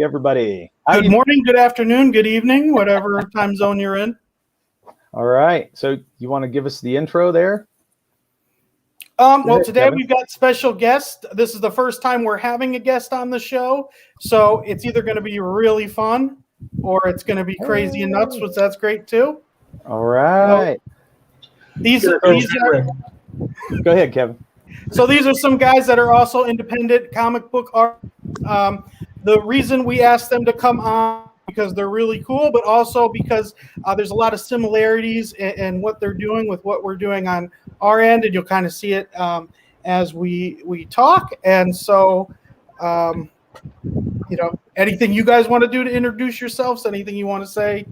everybody. Good morning, good afternoon, good evening, whatever time zone you're in. All right. So you want to give us the intro there? Well, today we've got special guests. This is the first time we're having a guest on the show, so it's either going to be really fun or it's going to be crazy and nuts, which that's great too. All right. These are, go ahead, Kevin. So these are some guys that are also independent comic book artists. The reason we asked them to come on because they're really cool, but also because there's a lot of similarities in what they're doing with what we're doing on our end, and you'll kind of see it as we talk. And so, anything you guys want to do to introduce yourselves? Anything you want to say?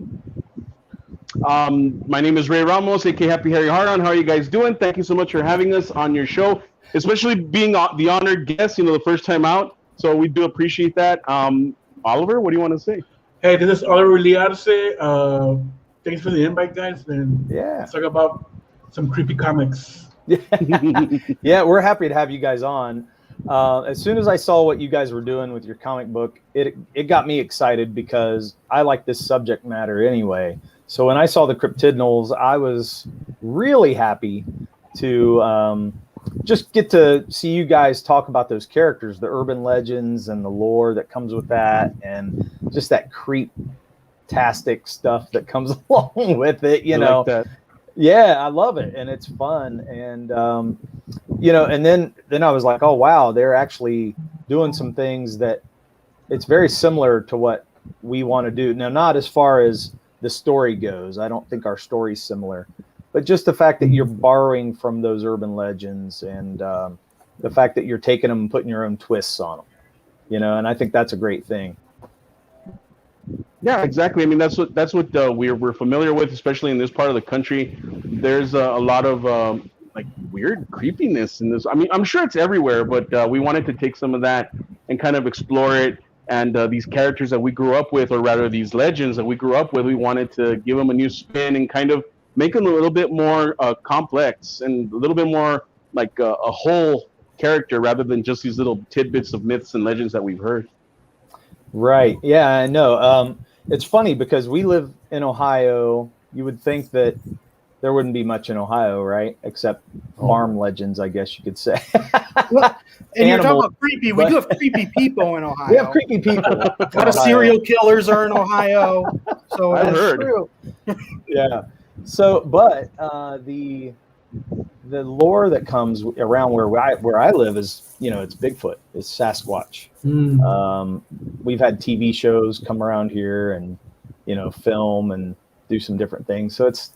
My name is Ray Ramos, aka Happy Harry Hardon. How are you guys doing? Thank you so much for having us on your show, especially being the honored guest. The first time out. So we do appreciate that. Oliver, what do you want to say? Hey, this is Oliver Liarce. Thanks for the invite, guys. And let's talk about some creepy comics. Yeah, we're happy to have you guys on. As soon as I saw what you guys were doing with your comic book, it got me excited because I like this subject matter anyway. So when I saw the Cryptidnals, I was really happy to just get to see you guys talk about those characters, the urban legends and the lore that comes with that, and just that creep-tastic stuff that comes along with it, you know. Like that. Yeah, I love it, and it's fun, and and then I was like, oh wow, they're actually doing some things that it's very similar to what we want to do. Now, not as far as the story goes. I don't think our story's similar. But just the fact that you're borrowing from those urban legends and the fact that you're taking them and putting your own twists on them, and I think that's a great thing. Yeah, exactly. I mean, that's what we're familiar with, especially in this part of the country. There's a lot of like weird creepiness in this. I mean, I'm sure it's everywhere, but we wanted to take some of that and kind of explore it. And these characters that we grew up with, or rather these legends that we grew up with, we wanted to give them a new spin and kind of make them a little bit more complex and a little bit more like a whole character rather than just these little tidbits of myths and legends that we've heard. Right. Yeah, I know. It's funny because we live in Ohio. You would think that there wouldn't be much in Ohio, right? Except farm legends, I guess you could say. Well, and you're talking about creepy. We do have creepy people in Ohio. We have creepy people. A lot of serial killers are in Ohio. So I've heard. True. Yeah. So, but the lore that comes around where I live is, it's Bigfoot, it's Sasquatch. We've had TV shows come around here and, film and do some different things. So it's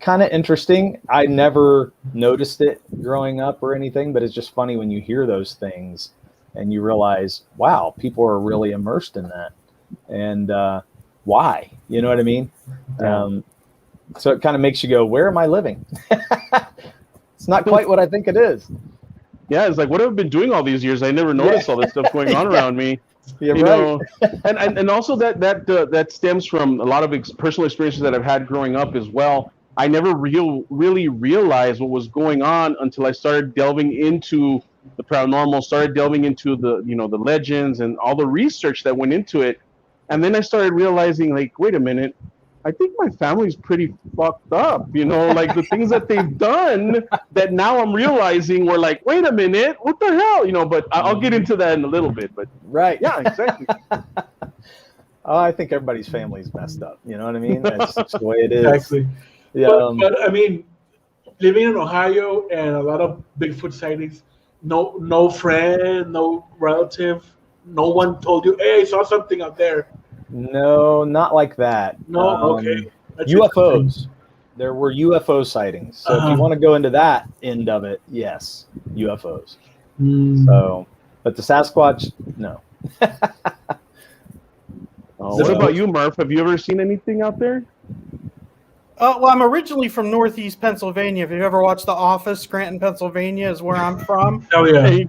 kind of interesting. I never noticed it growing up or anything, but it's just funny when you hear those things and you realize, wow, people are really immersed in that. And why? You know what I mean? So it kind of makes you go, where am I living? It's not quite what I think it is. Yeah, it's like, what have I been doing all these years? I never noticed all this stuff going on around me. Yeah, you right. know, and also that stems from a lot of personal experiences that I've had growing up as well. I never really realized what was going on until I started delving into the paranormal, started delving into the the legends and all the research that went into it, and then I started realizing, like, wait a minute, I think my family's pretty fucked up, like the things that they've done that now I'm realizing were like, wait a minute, what the hell, but I'll get into that in a little bit, but right. Yeah, exactly. I think everybody's family's messed up. You know what I mean? That's just the way it is. Exactly. Yeah. But I mean, living in Ohio and a lot of Bigfoot sightings, no friend, no relative, no one told you, hey, I saw something out there. No, not like that. No, okay. That's UFOs. There were UFO sightings. So if you want to go into that end of it, yes, UFOs. So, but the Sasquatch, no. What about you, Murph? Have you ever seen anything out there? Well, I'm originally from Northeast Pennsylvania. If you've ever watched The Office, Scranton, Pennsylvania is where I'm from. Oh, yeah.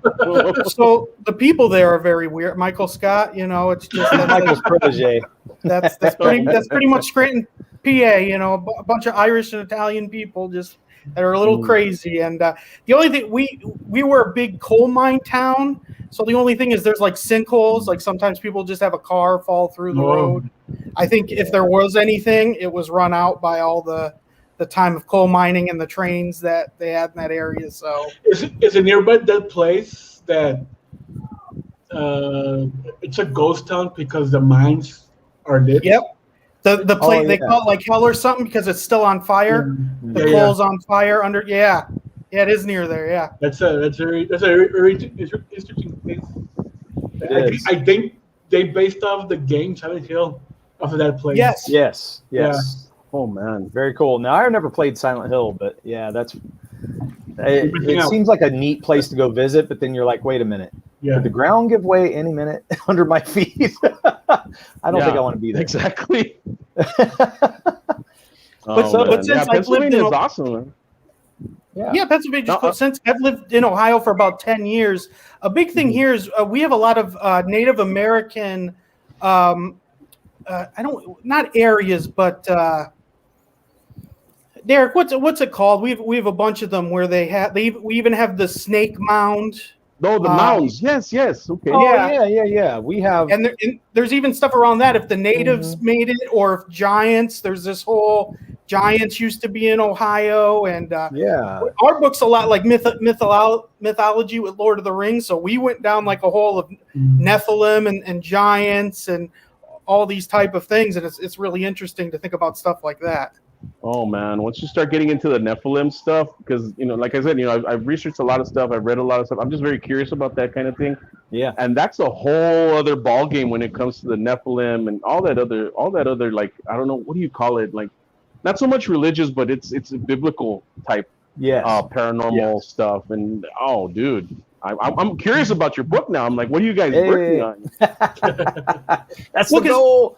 So the people there are very weird. Michael Scott, it's just Michael's protege. That's pretty much Scranton, PA. A bunch of Irish and Italian people just that are a little crazy. And the only thing, we were a big coal mine town, so the only thing is there's like sinkholes. Like sometimes people just have a car fall through the road. I think if there was anything, it was run out by all the time of coal mining and the trains that they had in that area. So is it nearby that place that it's a ghost town because the mines are lit? Yep. The place they yeah. call it like hell or something because it's still on fire. The coal's on fire under. Yeah, it is near there. Yeah. That's a very interesting place. I think they based off the game Silent Hill off of that place. Yes. Yeah. Oh man, very cool. Now I've never played Silent Hill, but yeah, it seems like a neat place to go visit. But then you're like, wait a minute, could the ground give way any minute under my feet? I don't think I want to be there. Exactly. But since I've lived in awesome. Yeah, Pennsylvania's cool. Since I've lived in Ohio for about 10 years, a big thing here is we have a lot of Native American, not areas, but Derek, what's it called? We have a bunch of them where we even have the snake mound. Oh, the mounds. Yes. Okay. Yeah. We have, and there's even stuff around that. If the natives made it, or if giants, there's this whole giants used to be in Ohio, and our book's a lot like mythology with Lord of the Rings. So we went down like a hole of Nephilim and giants and all these type of things, and it's really interesting to think about stuff like that. Oh man, once you start getting into the Nephilim stuff, because like I said, I've researched a lot of stuff, I've read a lot of stuff. I'm just very curious about that kind of thing. Yeah. And that's a whole other ball game when it comes to the Nephilim and all that other like, I don't know, what do you call it? Like, not so much religious, but it's a biblical type paranormal stuff. And oh dude, I'm curious about your book now. I'm like, what are you guys working on? That's the goal.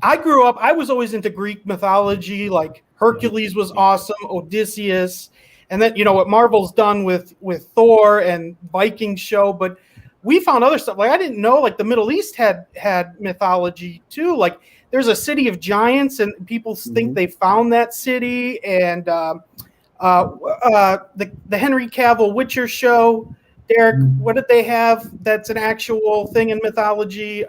I grew up, I was always into Greek mythology, like Hercules was awesome, Odysseus, and then, what Marvel's done with Thor and Viking show, but we found other stuff. Like, I didn't know, like, the Middle East had mythology too. Like, there's a city of giants, and people think they found that city, and the Henry Cavill Witcher show. Derek, what did they have that's an actual thing in mythology?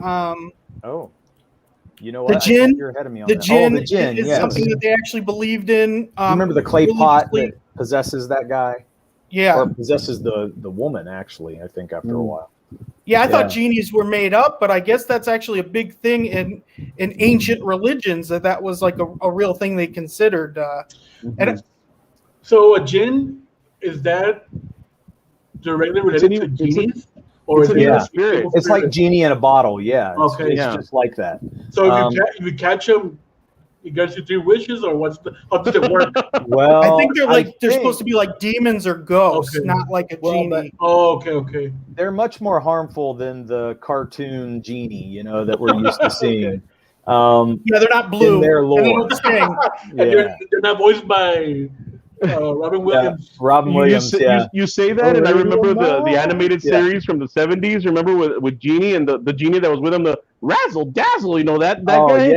You know what? The jinn. You're ahead of me on the that. jinn, the jinn is something that they actually believed in. You remember the clay pot that possesses that guy? Yeah. Or possesses the woman, actually, I think, after a while. Yeah, I thought genies were made up, but I guess that's actually a big thing in ancient religions, that was like a real thing they considered. And so a jinn, is that directly related to genies? Or is it spirit? It's like genie in a bottle. Yeah. It's just like that. So if you catch them, you get your 3 wishes, or how does it work? Well, I think they're supposed to be like demons or ghosts, not like a genie. Okay. They're much more harmful than the cartoon genie, that we're used to seeing. They're not blue. In their lore. They're not voiced by Robin Williams. Robin Williams. You say that, and I remember the animated series from the 70s. Remember with Genie and the genie that was with him, the razzle dazzle. That guy.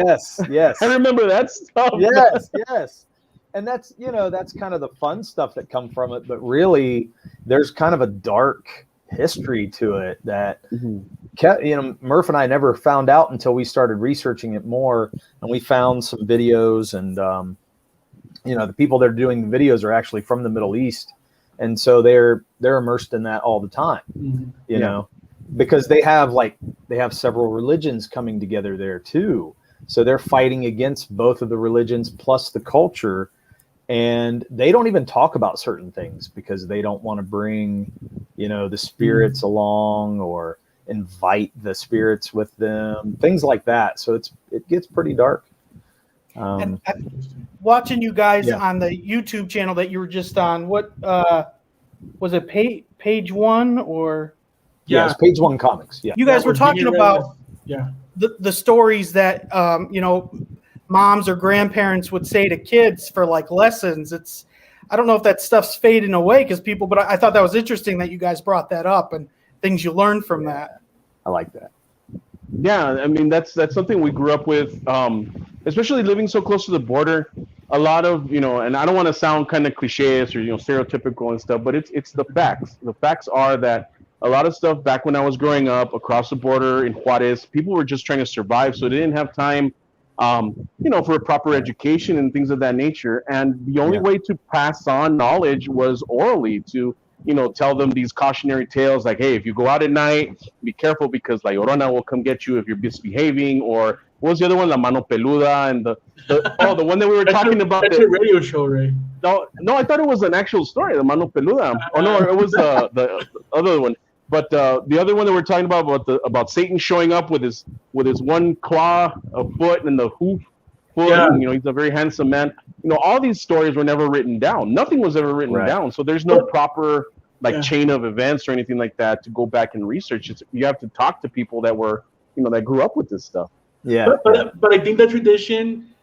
Yes. I remember that stuff. Yes. And that's that's kind of the fun stuff that come from it. But really, there's kind of a dark history to it that Murph and I never found out until we started researching it more, and we found some videos and. The people that are doing the videos are actually from the Middle East, and so they're immersed in that all the time. Because they have several religions coming together there too, so they're fighting against both of the religions plus the culture, and they don't even talk about certain things because they don't want to bring the spirits along or invite the spirits with them, things like that. So it gets pretty dark. And watching you guys on the YouTube channel that you were just on, what was it, page 1 or? It's page 1 comics. Yeah, you guys were talking about the stories that moms or grandparents would say to kids for like lessons. I don't know if that stuff's fading away but I thought that was interesting that you guys brought that up and things you learned from that. I like that. Yeah, I mean that's something we grew up with, especially living so close to the border. a lot of, and I don't want to sound kind of cliches or stereotypical and stuff, but it's the facts. The facts are that a lot of stuff back when I was growing up across the border in Juarez, people were just trying to survive, so they didn't have time, for a proper education and things of that nature. And the only Yeah. way to pass on knowledge was orally to, tell them these cautionary tales like, hey, if you go out at night, be careful because La Llorona will come get you if you're misbehaving. Or what was the other one? La Mano Peluda and the one that we were talking about. That's a radio show, Ray. No, I thought it was an actual story, the Mano Peluda. Oh no, it was the other one. But the other one that we're talking about Satan showing up with his one claw, a foot, and the hoof foot. Yeah. And, he's a very handsome man. All these stories were never written down. Nothing was ever written down. So there's no proper chain of events or anything like that to go back and research. You have to talk to people that were that grew up with this stuff. Yeah. But I think the tradition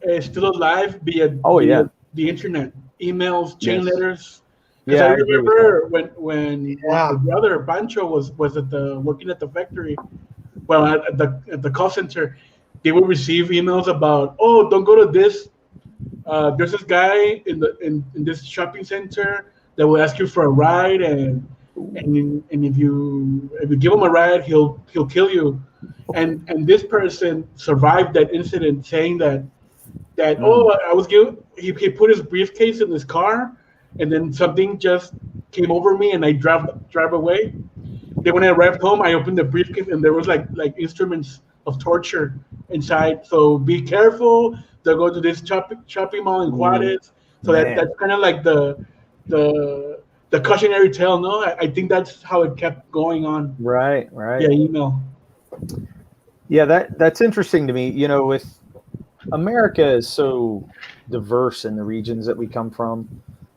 is still alive via the internet, emails, chain letters. Because I remember when my brother Pancho was working at the factory, well at the call center, they would receive emails about, oh, don't go to this. There's this guy in this shopping center that will ask you for a ride, and if you give him a ride, he'll kill you. And this person survived that incident, saying that he put his briefcase in his car, and then something just came over me, and I drive away. Then when I arrived home, I opened the briefcase, and there was like instruments of torture inside. So be careful. They'll go to this shopping mall in Juarez. So that's kind of like the cautionary tale. No, I think that's how it kept going on. Right. Yeah, email. Yeah, that's interesting to me. With America is so diverse in the regions that we come from,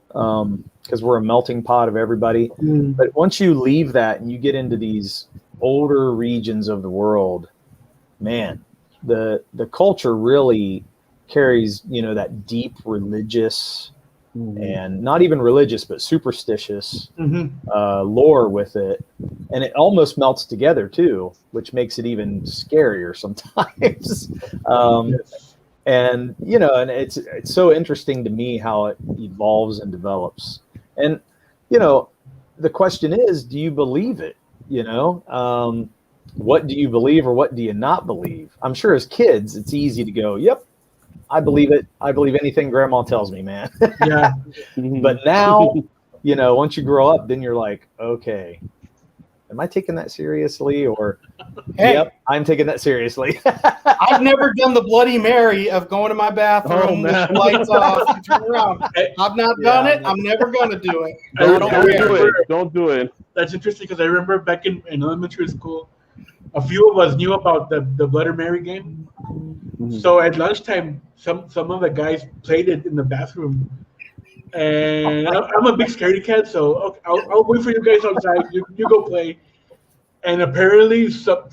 because we're a melting pot of everybody. But once you leave that and you get into these older regions of the world, man, the culture really carries that deep religious and not even religious but superstitious lore with it, and it almost melts together too, which makes it even scarier sometimes. And and it's so interesting to me how it evolves and develops. And the question is, do you believe it? What do you believe or what do you not believe? I'm sure as kids it's easy to go, yep, I believe it. I believe anything grandma tells me, man. Yeah. But now, once you grow up, then you're like, okay, am I taking that seriously? Or, yep, I'm taking that seriously. I've never done the Bloody Mary of going to my bathroom with the lights off and turn around. I've not done it. I'm never going to do it. Don't do it. That's interesting because I remember back in elementary school, a few of us knew about the Bloody Mary game. So at lunchtime, some of the guys played it in the bathroom. And I'm a big scaredy cat, so I'll wait for you guys outside. You go play. And apparently some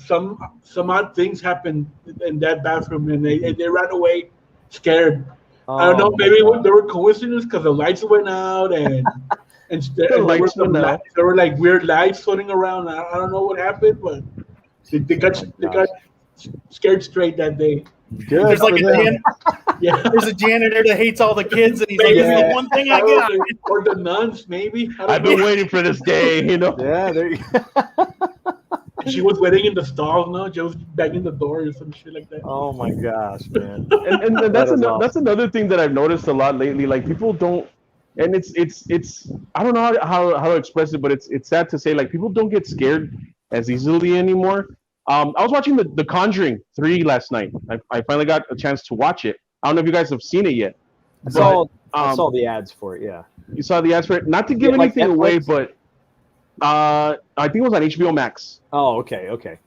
odd things happened in that bathroom, and they ran away scared. I don't know, maybe there were coincidences because the lights went out and there were like weird lights floating around. I don't know what happened, but they got scared straight that day. Good. There's like there's a janitor that hates all the kids, and he's like, "This is the one thing I got." Or the nuns, maybe. I've been waiting for this day, Yeah, there you go. She was waiting in the stalls, no? She was banging the door or some shit like that. Oh my gosh, man! And that's another thing that I've noticed a lot lately. Like people don't, and it's I don't know how to express it, but it's sad to say, like people don't get scared as easily anymore. I was watching the Conjuring 3 last night. I finally got a chance to watch it. I don't know if you guys have seen it yet. I saw the ads for it. Yeah, you saw the ads for it. Not to give anything away, but I think it was on HBO Max. Oh, okay.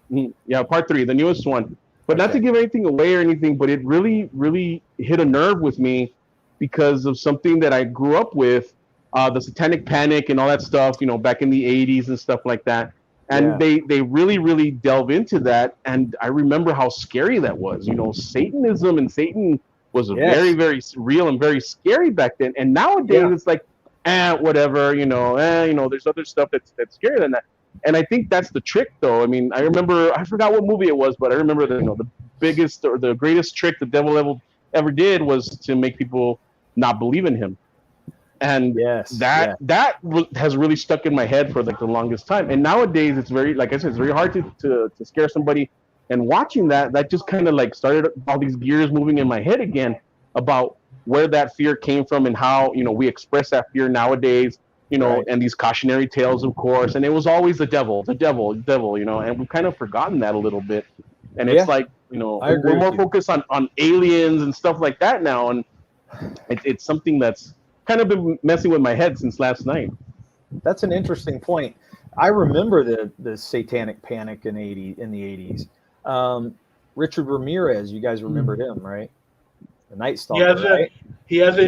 Yeah, part 3, the newest one. But not to give anything away or anything, but it really, really hit a nerve with me because of something that I grew up with, the satanic panic and all that stuff, back in the 80s and stuff like that. And they really, really delve into that. And I remember how scary that was. Satanism and Satan was very, very real and very scary back then. And nowadays it's like, whatever, there's other stuff that's scarier than that. And I think that's the trick, though. I mean, I forgot what movie it was, but I remember that, the biggest or the greatest trick the devil ever did was to make people not believe in him. And has really stuck in my head for like the longest time. And nowadays it's very, like I said, it's very hard to scare somebody. And watching that just kind of like started all these gears moving in my head again about where that fear came from and how, you know, we express that fear nowadays, you know, and these cautionary tales, of course. And it was always the devil, you know, and we've kind of forgotten that a little bit. And it's like, you know, we're more focused on aliens and stuff like that now. And it's something that's kind of been messing with my head since last night. That's an interesting point. I remember the satanic panic in the 80s. Richard Ramirez, you guys remember him, right? The Night Stalker. He has an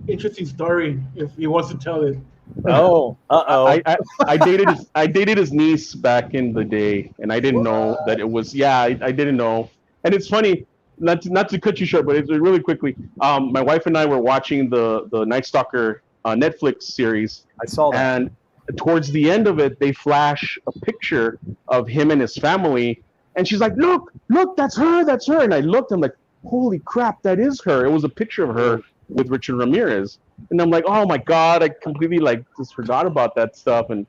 interesting story if he wants to tell it. Oh, I dated his niece back in the day, and I didn't know that it was. Yeah, I didn't know. And it's funny, not to cut you short, but it's really quickly. My wife and I were watching the Night Stalker Netflix series. I saw that. And towards the end of it, they flash a picture of him and his family, and she's like, "Look, that's her." And I looked, I'm like, "Holy crap, that is her!" It was a picture of her with Richard Ramirez, and I'm like, "Oh my god!" I completely just forgot about that stuff, and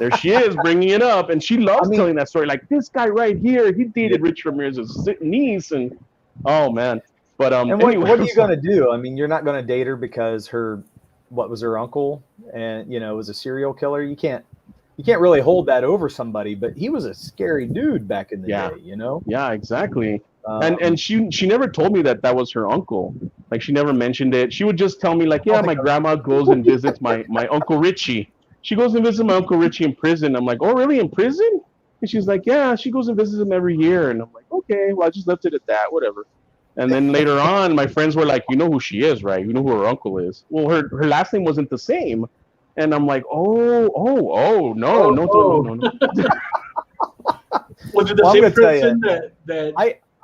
there she is bringing it up, and she loves telling that story. Like, this guy right here, he dated Richard Ramirez's niece, and oh man. But and what are you gonna do? I mean, you're not gonna date her because what was her uncle, and you know, was a serial killer. You can't really hold that over somebody. But he was a scary dude back in the day, you know. Yeah, exactly. And she never told me that was her uncle. Like, she never mentioned it. She would just tell me like, yeah, my grandma goes and visits my Uncle Richie. She goes and visits my Uncle Richie in prison. I'm like, oh, really, in prison? And she's like, yeah, she goes and visits him every year. And I'm like, okay, well, I just left it at that, whatever. And then later on, my friends were like, you know who she is, right? You know who her uncle is. Well, her last name wasn't the same. And I'm like, no. Was it the same person that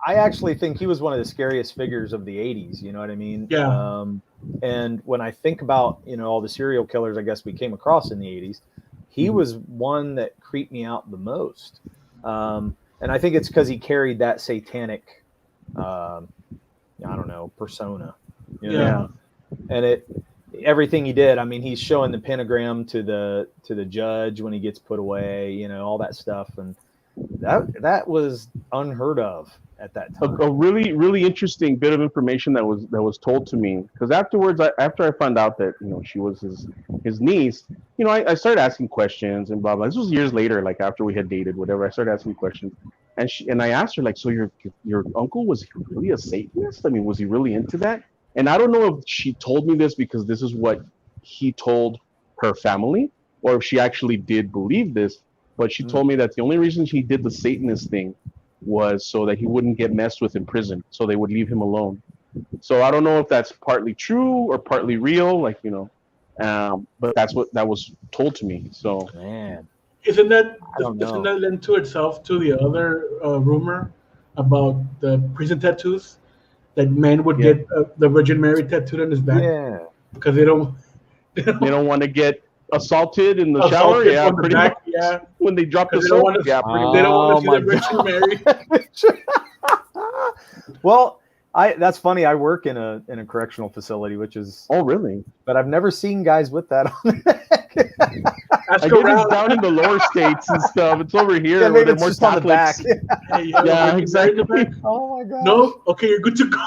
I actually think he was one of the scariest figures of the 80s, you know what I mean? Yeah. And when I think about, you know, all the serial killers I guess we came across in the 80s, he was one that creeped me out the most. And I think it's because he carried that satanic, I don't know, persona. You know? And everything he did, I mean, he's showing the pentagram to the judge when he gets put away, you know, all that stuff. And that was unheard of at that time. A really, really interesting bit of information that was told to me, because afterwards, after I found out that, you know, she was his niece, you know, I started asking questions and blah blah. This was years later, like after we had dated, whatever. I started asking questions, and I asked her, like, so your uncle, was he really a Satanist? I mean, was he really into that? And I don't know if she told me this because this is what he told her family, or if she actually did believe this. But she told me that the only reason he did the Satanist thing was so that he wouldn't get messed with in prison, so they would leave him alone. So I don't know if that's partly true or partly real, like, you know, but that's what that was told to me. So, man, doesn't that lend to itself to the other rumor about the prison tattoos, that men would get the Virgin Mary tattooed on his back, because they don't want to get assaulted in the shower, pretty much. Yeah, when they drop the soap, they don't want to see the Virgin Mary. Well, that's funny. I work in a correctional facility, which is really, but I've never seen guys with that on their neck. I guess it's down in the lower states and stuff. It's over here. Yeah, maybe it's more just on the back. Yeah, exactly. Oh my god. No, okay, you're good to go.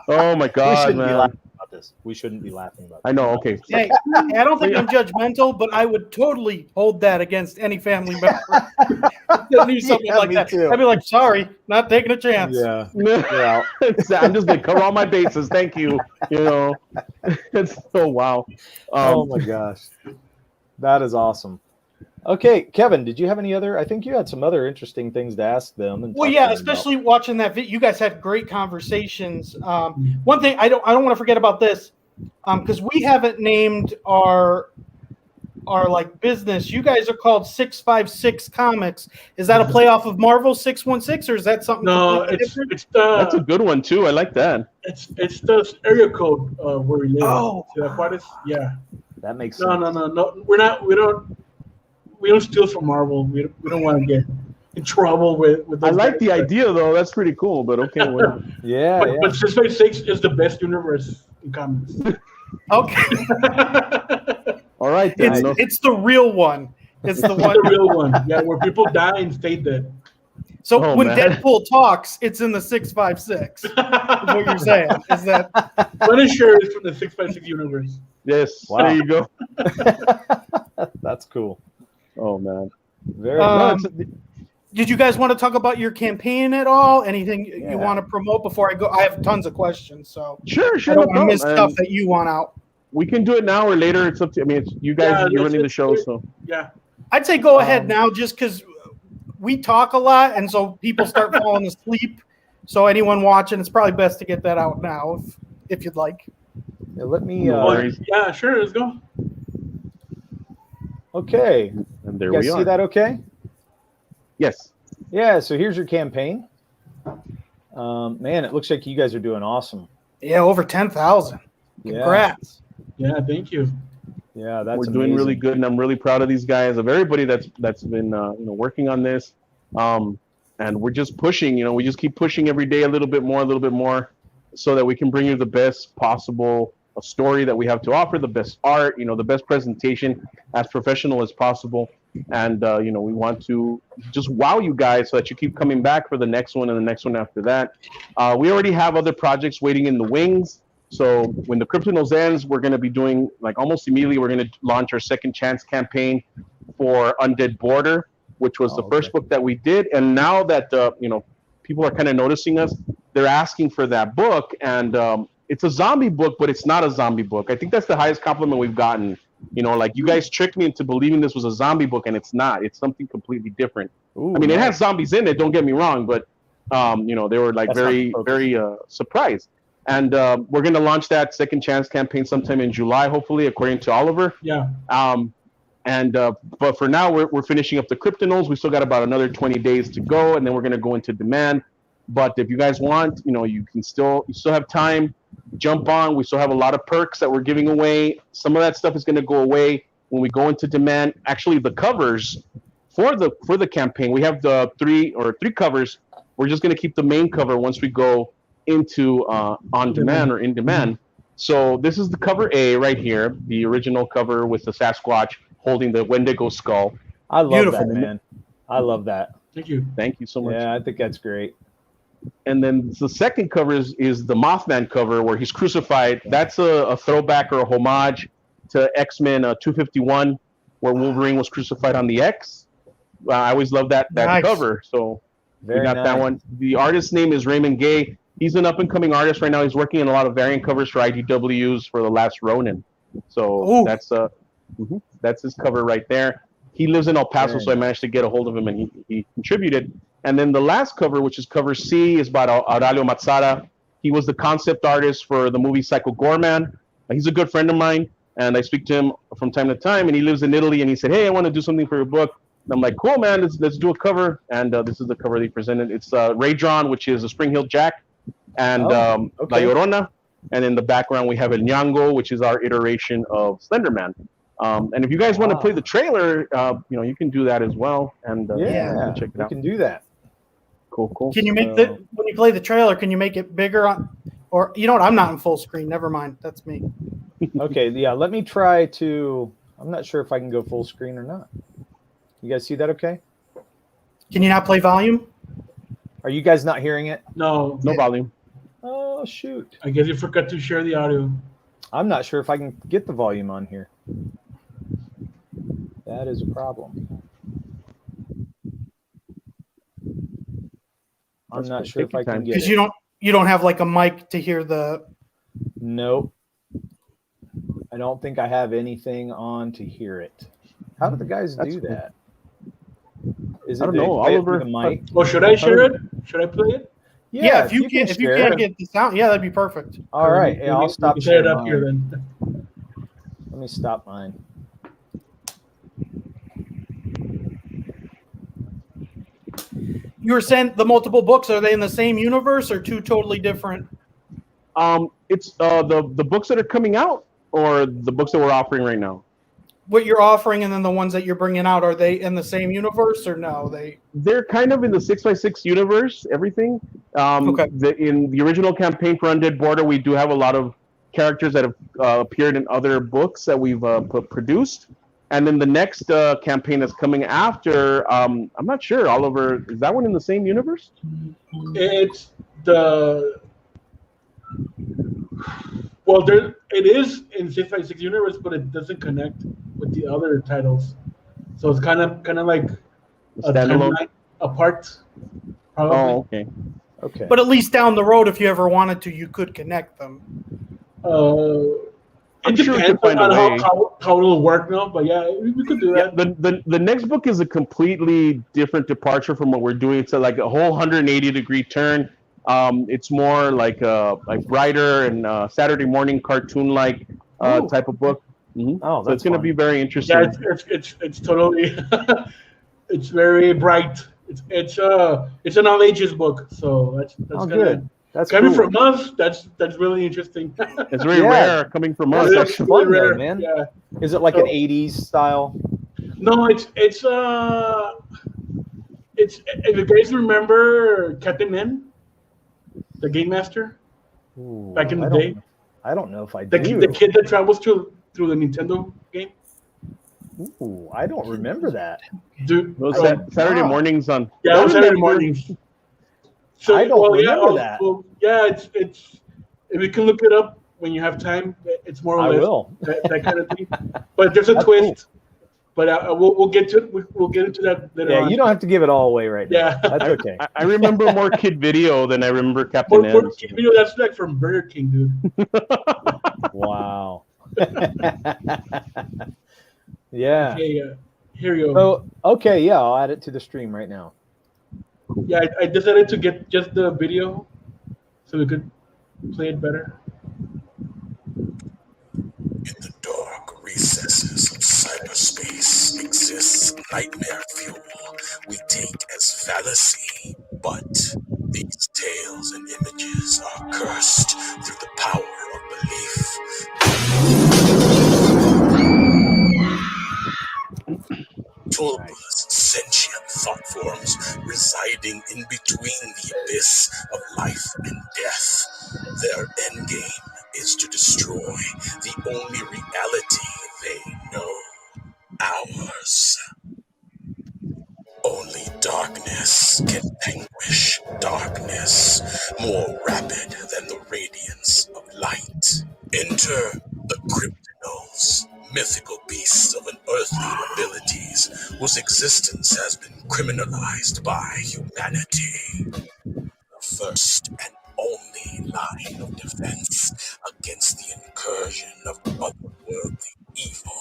Oh my god, man. We shouldn't be laughing about this. I know. Okay. Hey, I don't think I'm judgmental, but I would totally hold that against any family member that knew something like that. Too. I'd be like, sorry, not taking a chance. Yeah. I'm just gonna cover all my bases. Thank you. You know, it's so wow. Oh my gosh, that is awesome. Okay, Kevin, did you have any other? I think you had some other interesting things to ask them. Well, yeah, especially watching that video. You guys had great conversations. One thing I don't want to forget about this, because we haven't named our like business. You guys are called 656 Comics. Is that a play off of Marvel 616, or is that something? No, that's a good one too. I like that. It's the area code where we live. Oh, yeah. That makes sense. No. We don't steal from Marvel. We don't want to get in trouble with those I like the guys. idea though. That's pretty cool. But okay, well, Yeah, But 656 is the best universe in comics. Okay. all right then. It's No, it's the real one. It's the one. The real one. Yeah, where people die and stay dead. So Oh, when man. Deadpool talks, it's in the 656. Is what you're saying? Is that Punisher is from the 656 universe. yes, Wow. there you go. that's cool. Oh man. Very No, did you guys want to talk about your campaign at all? Anything Yeah. you want to promote before I go? I have tons of questions, so sure, I don't no want to miss problem. stuff that you want out. We can do it now or later. It's up to. I mean, it's you guys. Yeah, You're running the let's show, do it. so Yeah. I'd say go ahead now, just because we talk a lot, and so people start falling asleep. So anyone watching, it's probably best to get that out now, if you'd like. Yeah, let me. No worries. Yeah, sure. Let's go. Okay, And there you guys we are. see that? Okay. Yes. Yeah. So here's your campaign. Man, it looks like you guys are doing awesome. Yeah, over 10,000. Congrats. Yeah, thank you. Yeah, that's We're doing really amazing. good, and I'm really proud of these guys, of everybody that's been working on this, and we're just pushing. We just keep pushing every day a little bit more, so that we can bring you the best possible story that we have to offer, the best art, the best presentation, as professional as possible, and we want to just wow you guys so that you keep coming back for the next one and the next one after that. We already have other projects waiting in the wings. So when the Cryptidnals ends, we're going to be doing, like, almost immediately, we're going to launch our second chance campaign for Undead Border, which was the first book that we did. And now that, people are kind of noticing us, they're asking for that book. And it's a zombie book, but it's not a zombie book. I think that's the highest compliment we've gotten. Like, you guys tricked me into believing this was a zombie book, and it's not. It's something completely different. Ooh, I mean, it nice. has zombies in it, don't get me wrong, but, they were, like, That's not the very focus. surprised. And we're going to launch that second chance campaign sometime in July, hopefully, according to Oliver. Yeah. But for now, we're finishing up the Cryptidnals. We still got about another 20 days to go, and then we're going to go into demand. But if you guys want, you still have time. Jump on. We still have a lot of perks that we're giving away. Some of that stuff is going to go away when we go into demand. Actually, the covers for the campaign, we have the three covers. We're just going to keep the main cover once we go into on demand or in demand. So this is the cover A right here, the original cover with the Sasquatch holding the Wendigo skull. I love Beautiful. that, man. I love that. Thank you. Thank you so much. Yeah, I think that's great. And then the second cover is the Mothman cover where he's crucified. That's a throwback or a homage to XMen 251, where Wolverine was crucified on the X. I always love that Nice. cover. So Very we got nice. that one. The artist's name is Raymond Gay. He's an up-and-coming artist right now. He's working in a lot of variant covers for IDWs for The Last Ronin. So Ooh. that's his cover right there. He lives in El Paso, Very so I managed to get a hold of him, and he contributed. And then the last cover, which is cover C, is by Aurelio Mazzara. He was the concept artist for the movie Psycho Goreman. He's a good friend of mine, and I speak to him from time to time, and he lives in Italy, and he said, hey, I want to do something for your book. And I'm like, cool, man, let's do a cover. And this is the cover they presented. It's Ray Drawn, which is a Spring-Heeled Jack, and La Llorona. And in the background, we have El Ñango, which is our iteration of Slenderman. And if you guys want to play the trailer, you can do that as well. And Yeah, check it we out. can do that. Cool. Can you make when you play the trailer, can you make it bigger or you know what? I'm not in full screen. Never mind. That's me. Okay, yeah, let me try to. I'm not sure if I can go full screen or not. You guys see that okay? Can you not play volume? Are you guys not hearing it? No, No volume. Oh, shoot. I guess you forgot to share the audio. I'm not sure if I can get the volume on here. That is a problem. I'm not sure if I can get Because it. you don't have like a mic to hear the. Nope. I don't think I have anything on to hear it. How do the guys That's do cool. that? Is it I don't know, they play it Oliver. through the mic? Oh, should I share it? Should I play it? Yeah, if you can share can't it. get the sound, yeah, that'd be perfect. All right, yeah, I'll stop Set it sharing up here mine. then. Let me stop mine. You were saying the multiple books, are they in the same universe or two totally different? It's the books that are coming out or the books that we're offering right now. what you're offering, and then the ones that you're bringing out, are they in the same universe or no? They're kind of in the 6x6 universe. Everything. Okay. In the original campaign for Undead Border, we do have a lot of characters that have appeared in other books that we've produced. And then the next campaign that's coming after, I'm not sure. Oliver, is that one in the same universe? It's the it is in 6x6 universe, but it doesn't connect with the other titles. So it's kind of like a Standalone? timeline apart. Probably. Oh, okay. Okay. But at least down the road, if you ever wanted to, you could connect them. I'm It sure we depends could find a on way. how it'll work now, but yeah, we could do Yeah, that. the next book is a completely different departure from what we're doing. It's like a whole 180-degree turn. It's more like brighter and Saturday morning cartoon-like type of book. Mm-hmm. Oh, So it's going to fun. be very interesting. Yeah, it's totally it's very bright. It's an all ages book, so that's Oh, gonna, good. That's coming cool. from us. That's really interesting. It's very Yeah. rare coming from Yeah, us. it's It's actually really fun though, rare. man. Yeah. Is it like an 80s style? No, it's if you guys remember Captain N, the game master Ooh, back in the day, I don't know if I the do. kid that travels through the Nintendo game. Ooh, I don't remember that. Dude, Those oh, Saturday mornings on. yeah, it was Saturday mornings. So, I don't yeah, remember that. Well, yeah, it's if you can look it up when you have time, it's more or I less will. that kind of thing. But there's a That's twist. But we'll get to we'll get into that later Yeah, on. you don't have to give it all away right now. Yeah. That's okay. I remember more Kid Video than I remember Captain For N. video, that's like from Burger King, dude. Wow. Yeah. Okay, here you go. So, okay, yeah, I'll add it to the stream right now. Yeah, I decided to get just the video so we could play it better. In the dark recesses of cyberspace exists nightmare fuel we take as fallacy. But these tales and images are cursed through the power of belief. Tulpas, sentient thought forms residing in between the abyss of life and death. Their endgame is to destroy the only reality they know, ours. Only darkness can vanquish darkness, more rapid than the radiance of light. Enter the Cryptidnals, mythical beasts of unearthly abilities whose existence has been criminalized by humanity. The first and only line of defense against the incursion of otherworldly evil.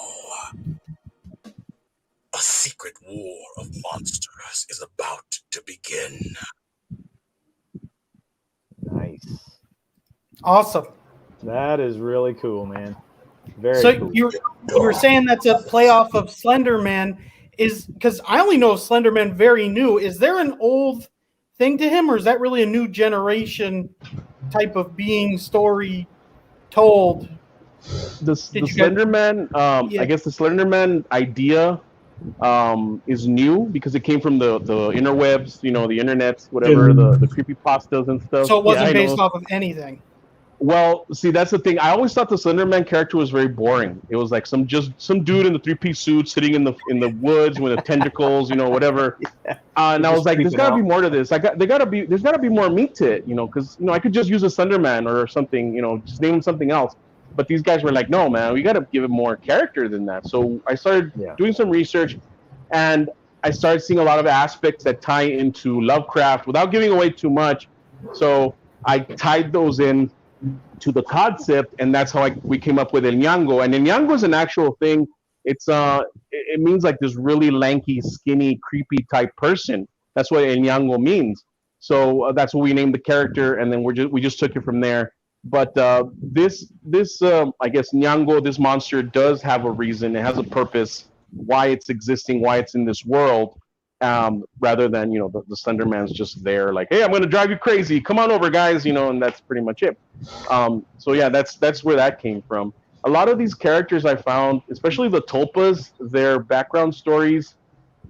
A secret war of monsters is about to begin. Nice. Awesome. That is really cool, man. Very So cool. you were saying that's a playoff of Slenderman, is because I only know Slenderman very new. Is there an old thing to him, or is that really a new generation type of being story told? The Did you guys- Slenderman, Yeah. I guess the Slenderman idea is new because it came from the interwebs, you know, the internet, whatever, the creepypastas and stuff. So it wasn't Yeah, I based know. off of anything. Well, see, that's the thing. I always thought the Slenderman character was very boring. It was like some dude in the three-piece suit sitting in the woods with the tendricles, you know, whatever. And I was like, there's gotta be more to this. There's gotta be more meat to it, you know, because I could just use a Slenderman or something, you know, just name him something else. But these guys were like, no, man, we gotta give it more character than that. So I started doing some research, and I started seeing a lot of aspects that tie into Lovecraft without giving away too much. So I tied those in to the concept, and that's how we came up with El Ñango. And El Ñango is an actual thing. It's it means like this really lanky, skinny, creepy type person. That's what El Ñango means. So that's what we named the character, and then we just took it from there. But this I guess Ñango, this monster, does have a reason. It has a purpose, why it's existing, why it's in this world. Rather than, you know, the Slenderman's just there like, hey, I'm going to drive you crazy. Come on over, guys, you know, and that's pretty much it. So yeah, that's where that came from. a lot of these characters I found, especially the tulpas, their background stories.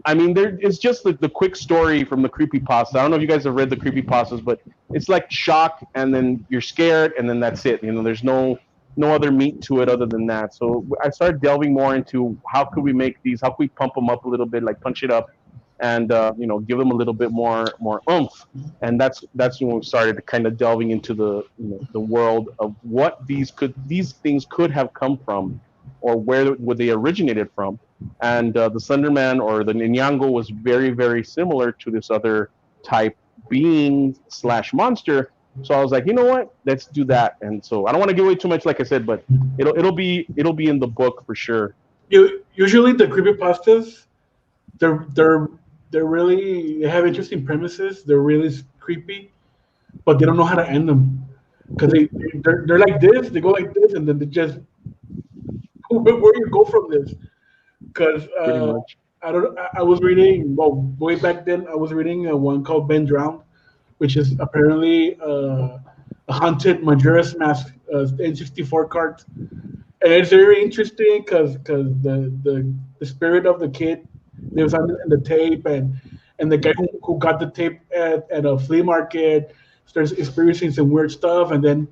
I mean, it's just the quick story from the creepypasta. I don't know if you guys have read the creepypastas, but it's like shock, and then you're scared, and then that's it. You know, there's no other meat to it other than that. So I started delving more into how could we make these, how could we pump them up a little bit, like punch it up, and you know, give them a little bit more oomph. And that's when we started kind of delving into the, you know, the world of what these things could have come from, or where would they originated from. And the Slenderman or the Ninjago was very, very similar to this other type being / monster. So I was like, you know what? Let's do that. And so I don't want to give away too much, like I said, but it'll be in the book for sure. Usually the creepypastas, they're really, they have interesting premises. They're really creepy, but they don't know how to end them because they're like this. They go like this, and then they just where do you go from this? Because I was reading, well, way back then I was reading one called Ben Drowned, which is apparently a haunted Majora's Mask N64 card, and it's very interesting because the spirit of the kid lives on in the tape, and the guy who got the tape at a flea market starts experiencing some weird stuff, and then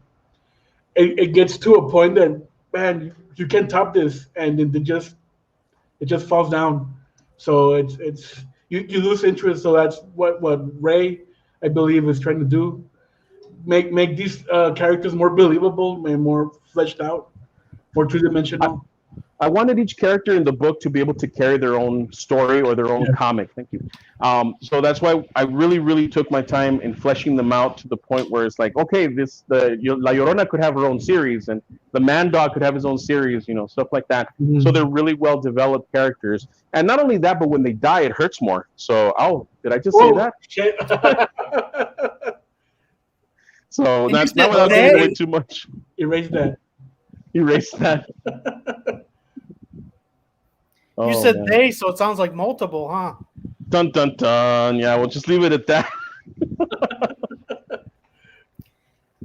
it gets to a point that, man, you can't top this, and then it just falls down. So it's you lose interest. So that's what Ray, I believe, is trying to do. Make these characters more believable and more fleshed out, more two-dimensional. I wanted each character in the book to be able to carry their own story or their own comic. Thank you. So that's why I really, really took my time in fleshing them out to the point where it's like, okay, La Llorona could have her own series, and the Man Dog could have his own series, you know, stuff like that. Mm-hmm. So they're really well developed characters. And not only that, but when they die, it hurts more. So, did I just say that? Shit. So that's not without giving away too much. Erase that. You said they, so it sounds like multiple, huh? Dun dun dun. Yeah, we'll just leave it at that.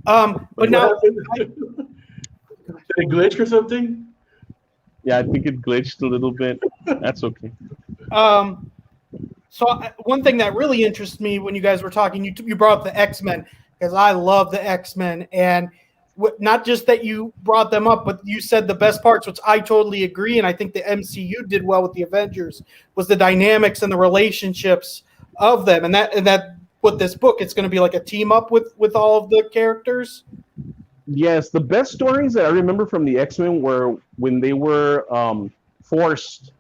But now, did it glitch or something? Yeah, I think it glitched a little bit. That's okay. So one thing that really interests me when you guys were talking, you brought up the X-Men, because I love the X-Men, and not just that you brought them up, but you said the best parts, which I totally agree, and I think the MCU did well with the Avengers, was the dynamics and the relationships of them, and that with this book, it's going to be like a team up with all of the characters. Yes, the best stories that I remember from the X-Men were when they were forced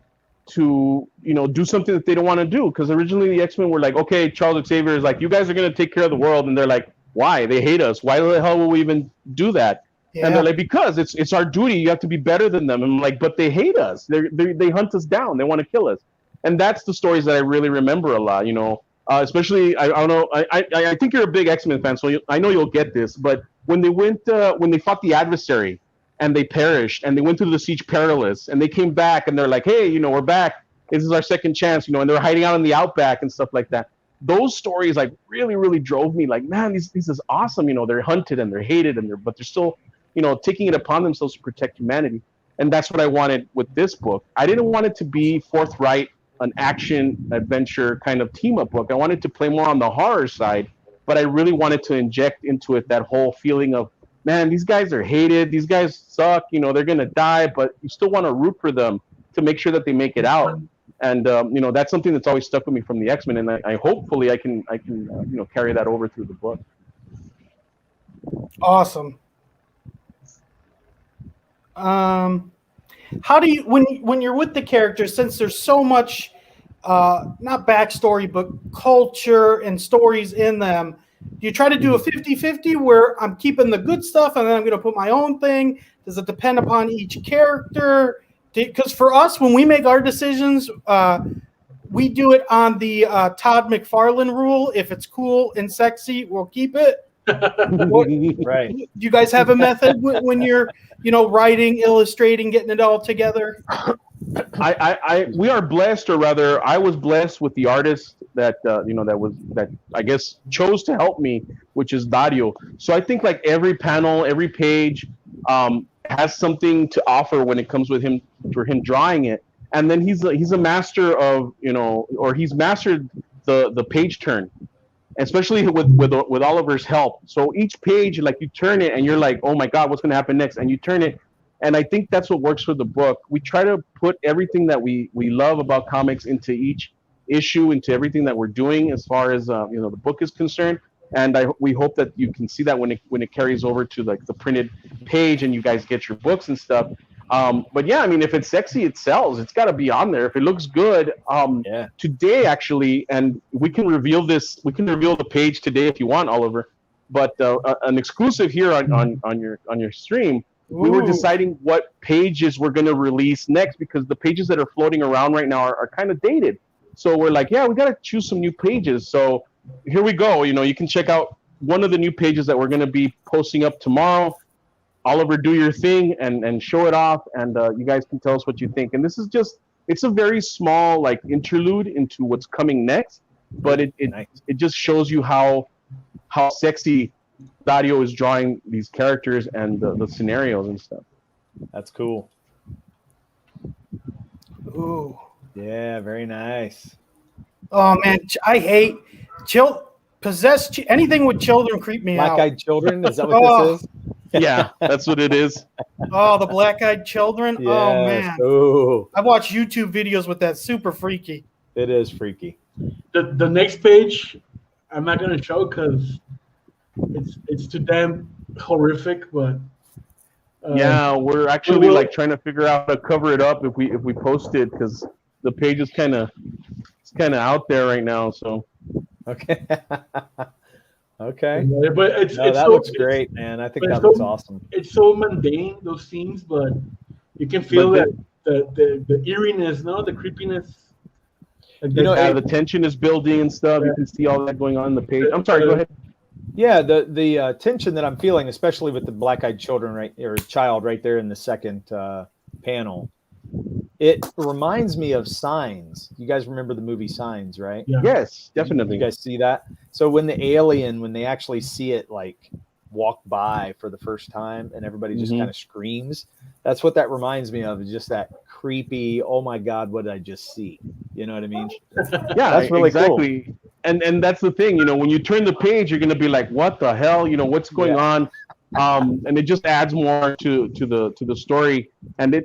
to, you know, do something that they don't want to do, because originally the X-Men were like, okay, Charles Xavier is like, you guys are going to take care of the world, and they're like, why? They hate us. Why the hell will we even do that? Yeah. And they're like, because it's our duty. You have to be better than them. And I'm like, but they hate us. They hunt us down. They want to kill us. And that's the stories that I really remember a lot. You know, especially I don't know. I think you're a big X-Men fan, so I know you'll get this. But when they fought the adversary and they perished, and they went through the Siege Perilous, and they came back, and they're like, hey, you know, we're back. This is our second chance. You know, and they're hiding out in the outback and stuff like that. Those stories like really, really drove me like, man, this is awesome. You know, they're hunted and they're hated, but they're still, you know, taking it upon themselves to protect humanity. And that's what I wanted with this book. I didn't want it to be forthright, an action adventure kind of team up book. I wanted to play more on the horror side, but I really wanted to inject into it that whole feeling of, man, these guys are hated. These guys suck. You know, they're going to die, but you still want to root for them to make sure that they make it out. And you know, that's something that's always stuck with me from the X-Men, and I hopefully I can you know, carry that over through the book. Awesome. How do you, when you're with the characters, since there's so much not backstory but culture and stories in them, do you try to do a 50-50 where I'm keeping the good stuff and then I'm going to put my own thing? Does it depend upon each character? Because for us, when we make our decisions, we do it on the Todd McFarlane rule. If it's cool and sexy, we'll keep it. Right. Do you guys have a method when you're, you know, writing, illustrating, getting it all together? We are blessed, or rather, I was blessed with the artist that you know, that I guess chose to help me, which is Dario. So I think like every panel, every page, has something to offer when it comes with him for him drawing it. And then he's a master of, or he's mastered the page turn, especially with Oliver's help. So each page, like, you turn it and you're like, oh my God, what's going to happen next? And you turn it. And I think that's what works for the book. We try to put everything that we love about comics into each issue, into everything that we're doing as far as the book is concerned. And we hope that you can see that when it carries over to like the printed page and you guys get your books and stuff. But yeah, I mean, if it's sexy, it sells. It's got to be on there. If it looks good, today actually, and we can reveal this. We can reveal the page today if you want, Oliver. But an exclusive here on your stream. Ooh. We were deciding what pages we're going to release next because the pages that are floating around right now are kind of dated. So we're like, yeah, we got to choose some new pages. So here we go. You can check out one of the new pages that we're going to be posting up tomorrow. Oliver, do your thing and show it off, and you guys can tell us what you think. And this is it's a very small like interlude into what's coming next, but it just shows you how sexy Dario is drawing these characters and the scenarios and stuff. That's cool. Ooh. Yeah, very nice. Oh man, I hate possessed anything with children creep me out. Black-eyed children, is that what this is? Yeah, that's what it is. Oh, the black-eyed children. Yes. Oh man. Ooh. I've watched YouTube videos with that. Super freaky. It is freaky. The next page, I'm not gonna show because it's too damn horrific. But yeah, we're actually like trying to figure out how to cover it up if we post it because the page is kind of out there right now. So okay. Okay. But that looks great, man. I think that looks awesome. It's so mundane, those scenes, but you can feel that the eeriness, the creepiness. The tension is building and stuff. Yeah. You can see all that going on in the page. I'm sorry, go ahead. Yeah, the tension that I'm feeling, especially with the black-eyed children child right there in the second panel. It reminds me of Signs. You guys remember the movie Signs, right? Yeah. Yes, definitely. You guys see that? So when they actually see it like walk by for the first time and everybody just kind of screams, that's what that reminds me of, is just that creepy, oh my God, what did I just see? You know what I mean? Yeah, that's really exactly. Cool. And that's the thing, when you turn the page, you're going to be like, what the hell? What's going on? And it just adds more to the story. And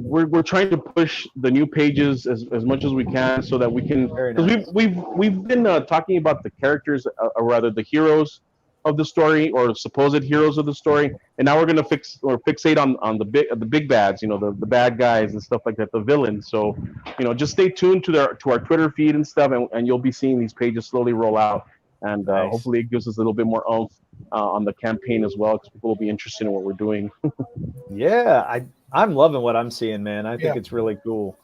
we're trying to push the new pages as much as we can so that we can, because we've been talking about the characters, or rather the heroes of the story, or supposed heroes of the story, and now we're going to fixate on the big bads, the bad guys and stuff like that, the villains. So just stay tuned to our Twitter feed and stuff, and you'll be seeing these pages slowly roll out. And nice. Hopefully it gives us a little bit more oomph on the campaign as well, because people will be interested in what we're doing. Yeah, I'm loving what I'm seeing, man. I think it's really cool.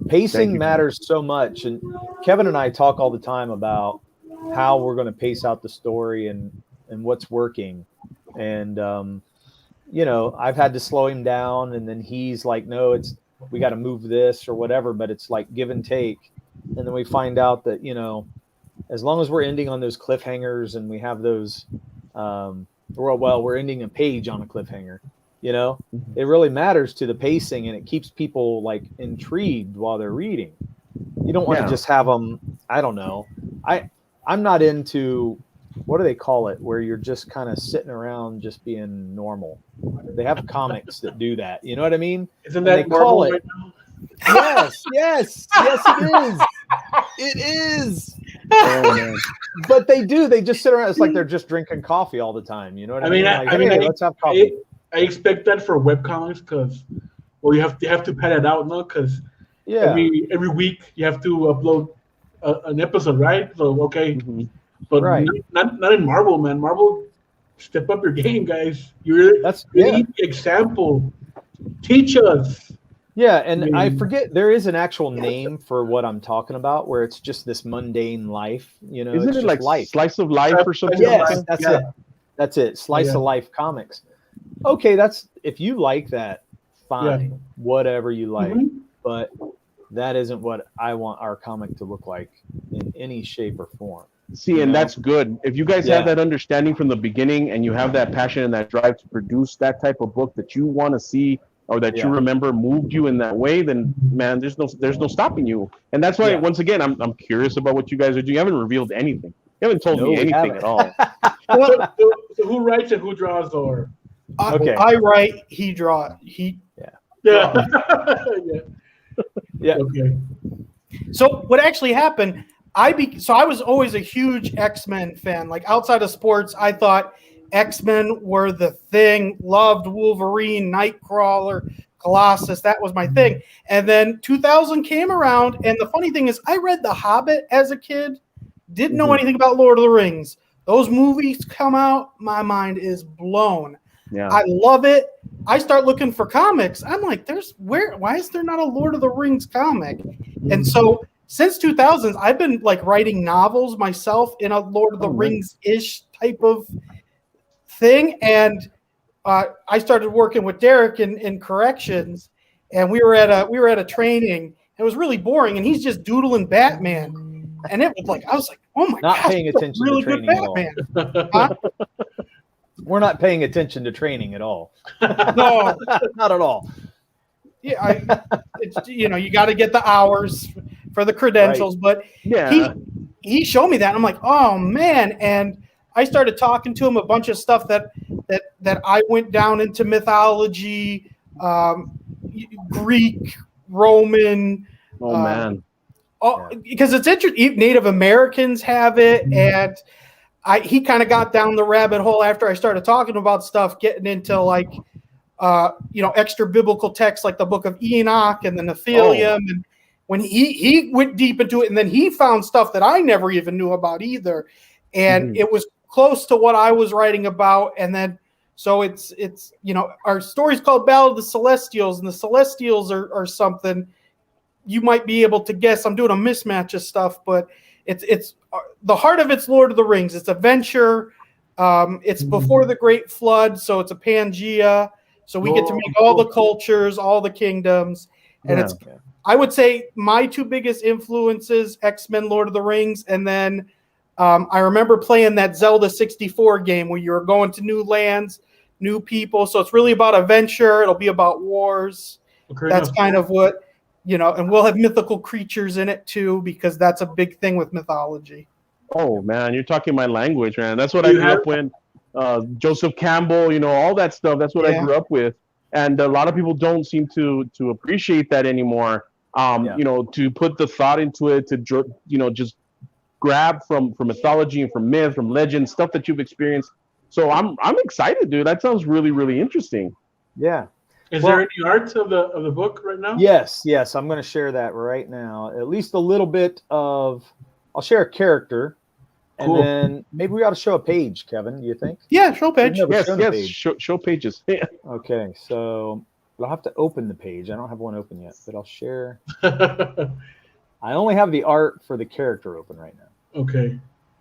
Pacing matters so much, and Kevin and I talk all the time about how we're going to pace out the story and what's working. And I've had to slow him down, and then he's like, no, we got to move this or whatever, but it's like give and take. And then we find out that as long as we're ending on those cliffhangers and we have those, we're ending a page on a cliffhanger, it really matters to the pacing, and it keeps people like intrigued while they're reading. You don't want to just have them, I don't know. I'm not into, what do they call it, where you're just kind of sitting around just being normal. They have comics that do that. You know what I mean? Isn't that normal right now? Yes, it is. It is. Oh, but they just sit around. It's like they're just drinking coffee all the time. You know what I mean? Let's have coffee. I expect that for webcomics because, you have to pad it out, no? Because every week you have to upload an episode, right? So but not in Marvel, man. Marvel, step up your game, guys. You're the example. Teach us. Yeah, and I forget, there is an actual name for what I'm talking about, where it's just this mundane life, Isn't it like life. Slice of Life or something? Yes, that's it. Slice of Life comics. Okay, if you like that, fine. Whatever you like. But that isn't what I want our comic to look like in any shape or form. See, and that's good. If you guys Yeah. have that understanding from the beginning, and you have that passion and that drive to produce that type of book that you want to see, or that you remember moved you in that way, then man, there's no stopping you. And that's why, once again, I'm curious about what you guys are doing. You haven't revealed anything. You haven't told me anything at all. So who writes and who draws, or? Okay. I write, he draw. Yeah. Yeah. Okay. So what actually happened? So I was always a huge X-Men fan. Like outside of sports, I thought X-Men were the thing. Loved Wolverine, Nightcrawler, Colossus. That was my thing. And then 2000 came around, and the funny thing is, I read The Hobbit as a kid. Didn't know anything about Lord of the Rings. Those movies come out, my mind is blown. Yeah. I love it. I start looking for comics. I'm like, why is there not a Lord of the Rings comic? And so since 2000s, I've been like writing novels myself in a Lord of the Rings-ish type of thing. And I started working with Derek in corrections, and we were at a training. It was really boring, and he's just doodling Batman. And it was like, I was like, oh my Not gosh, paying attention really to good training Batman. Huh? We're not paying attention to training at all. No, Not at all. yeah, it's, you got to get the hours for the credentials, but he showed me that, and I'm like, oh man. And I started talking to him a bunch of stuff that I went down into mythology, Greek, Roman. Man. Because it's interesting. Native Americans have it, and he kind of got down the rabbit hole after I started talking about stuff, getting into like, extra biblical texts like the Book of Enoch and the Nephilim. And when he went deep into it, and then he found stuff that I never even knew about either, and it was close to what I was writing about. And then so it's our story's called Battle of the Celestials, and the Celestials are something you might be able to guess. I'm doing a mismatch of stuff, but it's the heart of it's Lord of the Rings. It's adventure. It's before the Great Flood, so it's a Pangea. So we get to meet all the cultures, all the kingdoms, and I would say my two biggest influences: X-Men, Lord of the Rings, and then I remember playing that Zelda 64 game where you were going to new lands, new people. So it's really about adventure. It'll be about wars. That's kind of what. And we'll have mythical creatures in it too, because that's a big thing with mythology. Oh man, you're talking my language, man. That's what I grew up with. Joseph Campbell, all that stuff. That's what I grew up with, and a lot of people don't seem to appreciate that anymore. To put the thought into it, to just grab from mythology and from myth, from legend, stuff that you've experienced. So I'm excited, dude. That sounds really, really interesting. Yeah. Is there any art of the book right now? Yes. I'm going to share that right now. At least a little bit of. I'll share a character, and then maybe we ought to show a page. Kevin, do you think? Yeah, show a page. Yes. Page. Show pages. Okay, so I'll have to open the page. I don't have one open yet, but I'll share. I only have the art for the character open right now. Okay.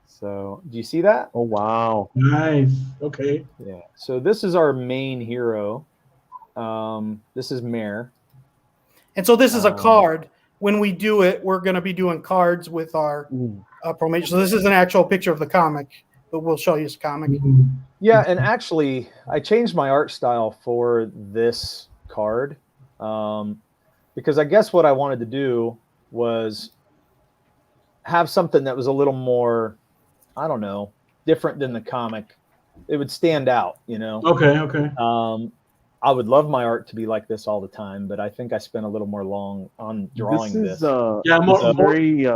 So do you see that? Oh wow! Nice. Okay. Yeah. So this is our main hero. This is Mare. And so this is a card. When we do it, we're going to be doing cards with our promotion. So this is an actual picture of the comic, but we'll show you this comic. Yeah, and actually, I changed my art style for this card because I guess what I wanted to do was have something that was a little more, I don't know, different than the comic. It would stand out, Okay. I would love my art to be like this all the time, but I think I spent a little more long on drawing this. Very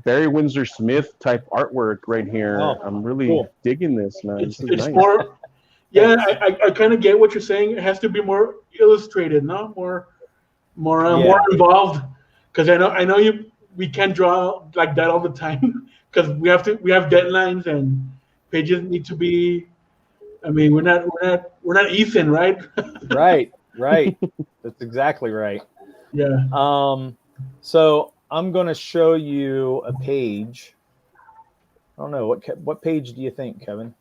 Barry Windsor Smith type artwork right here. I'm really digging this, man. It's nice. More. Yeah, I kind of get what you're saying. It has to be more illustrated, no? More involved. Because I know we can't draw like that all the time because we have deadlines and pages need to be. I mean, we're not Ethan, right? Right. That's exactly right. Yeah. So I'm going to show you a page. I don't know what page do you think, Kevin?